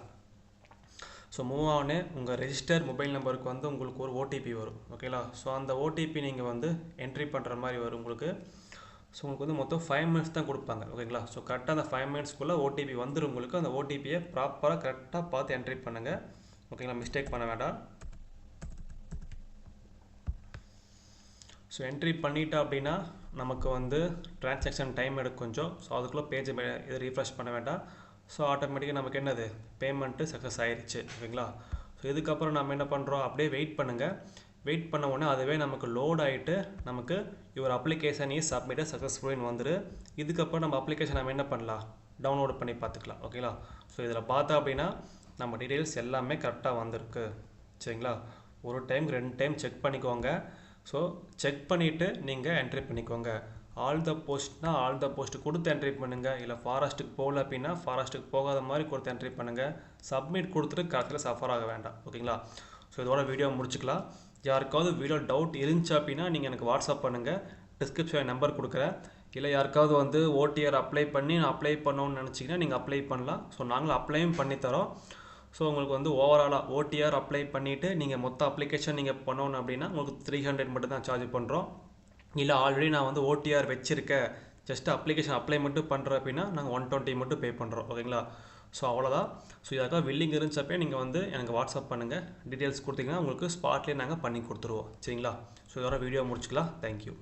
ஸோ மூவ் ஆனே உங்கள் ரெஜிஸ்டர் மொபைல் நம்பருக்கு வந்து உங்களுக்கு ஒரு ஓடிபி வரும் ஓகேங்களா. ஸோ அந்த ஓடிபி நீங்கள் வந்து என்ட்ரி பண்ணுற மாதிரி வரும் உங்களுக்கு. ஸோ உங்களுக்கு வந்து மொத்தம் 5 minutes தான் கொடுப்பாங்க ஓகேங்களா. ஸோ கரெக்டாக அந்த 5 minutesக்குள்ளே ஓடிபி வந்துடும் உங்களுக்கு. அந்த ஓடிபியை ப்ராப்பராக கரெக்டாக பார்த்து என்ட்ரி பண்ணுங்கள் ஓகேங்களா. மிஸ்டேக் பண்ண வேண்டாம். ஸோ என்ட்ரி பண்ணிட்டா அப்படின்னா நமக்கு வந்து ட்ரான்சாக்ஷன் டைம் எடுக்கும் கொஞ்சம். ஸோ அதுக்குள்ளே பேஜ் இது ரீஃப்ரெஷ் பண்ண வேண்டாம். ஸோ ஆட்டோமேட்டிக்காக நமக்கு என்னது பேமெண்ட்டு சக்ஸஸ் ஆயிடுச்சு ஓகேங்களா. ஸோ இதுக்கப்புறம் நம்ம என்ன பண்ணுறோம், அப்படியே வெயிட் பண்ணுங்கள். வெயிட் பண்ண உடனே அதுவே நமக்கு லோட் ஆகிட்டு நமக்கு யுவர் அப்ளிகேஷன் இஸ் சப்மிட்டட் சக்ஸஸ்ஃபுல்னு வந்துடு. இதுக்கப்புறம் நம்ம அப்ளிகேஷன் நம்ம என்ன பண்ணலாம், டவுன்லோட் பண்ணி பார்த்துக்கலாம் ஓகேங்களா. ஸோ இதில் பார்த்தா அப்படின்னா நம்ம டீட்டெயில்ஸ் எல்லாமே கரெக்டாக வந்திருக்கு சரிங்களா. ஒரு டைம் 2 டைம் செக் பண்ணிக்கோங்க. ஸோ செக் பண்ணிவிட்டு நீங்கள் என்ட்ரி பண்ணிக்கோங்க. ஆல் த போஸ்ட்னா ஆல் த போஸ்ட் கொடுத்து என்ட்ரி பண்ணுங்கள். இல்லை ஃபாரஸ்ட்டுக்கு போகல அப்படின்னா ஃபாரஸ்ட்டுக்கு போகாத மாதிரி கொடுத்து என்ட்ரி பண்ணுங்கள். சப்மிட் கொடுத்துட்டு கடைசியில் சஃபர் ஆக வேண்டாம் ஓகேங்களா. ஸோ இதோட வீடியோ முடிச்சுக்கலாம். யாருக்காவது வீடியோ டவுட் இருந்துச்சு அப்படின்னா நீங்கள் எனக்கு வாட்ஸ்அப் பண்ணுங்கள். டிஸ்கிரிப்ஷன் நம்பர் கொடுக்குறேன். இல்லை யாருக்காவது வந்து ஓடிஆர் அப்ளை பண்ணி நான் அப்ளை பண்ணணும்னு நினச்சிங்கன்னா நீங்கள் அப்ளை பண்ணலாம். ஸோ நாங்களும் அப்ளையும் பண்ணித்தரோம். ஸோ உங்களுக்கு வந்து ஓவராலாக ஓடிஆர் அப்ளை பண்ணிவிட்டு நீங்கள் மொத்த அப்ளிகேஷன் நீங்கள் பண்ணணும் அப்படின்னா உங்களுக்கு 300 மட்டும் தான் சார்ஜ் பண்ணுறோம். இல்லை ஆல்ரெடி நான் வந்து ஓடிஆர் வச்சுருக்கேன், ஜஸ்ட் அப்ளிகேஷன் அப்ளை மட்டும் பண்ணுறேன் அப்படின்னா நாங்கள் 120 மட்டும் பே பண்ணுறோம் ஓகேங்களா. ஸோ அவ்வளோதான். ஸோ இதுக்காக வில்லிங் இருந்துச்சப்பே நீங்கள் வந்து எனக்கு வாட்ஸ்அப் பண்ணுங்கள். டீட்டெயில்ஸ் கொடுத்தீங்கன்னா உங்களுக்கு ஸ்பாட்லேயே நாங்கள் பண்ணி கொடுத்துருவோம் சரிங்களா. ஸோ இதோட வீடியோ முடிச்சுக்கலாம். தேங்க்யூ.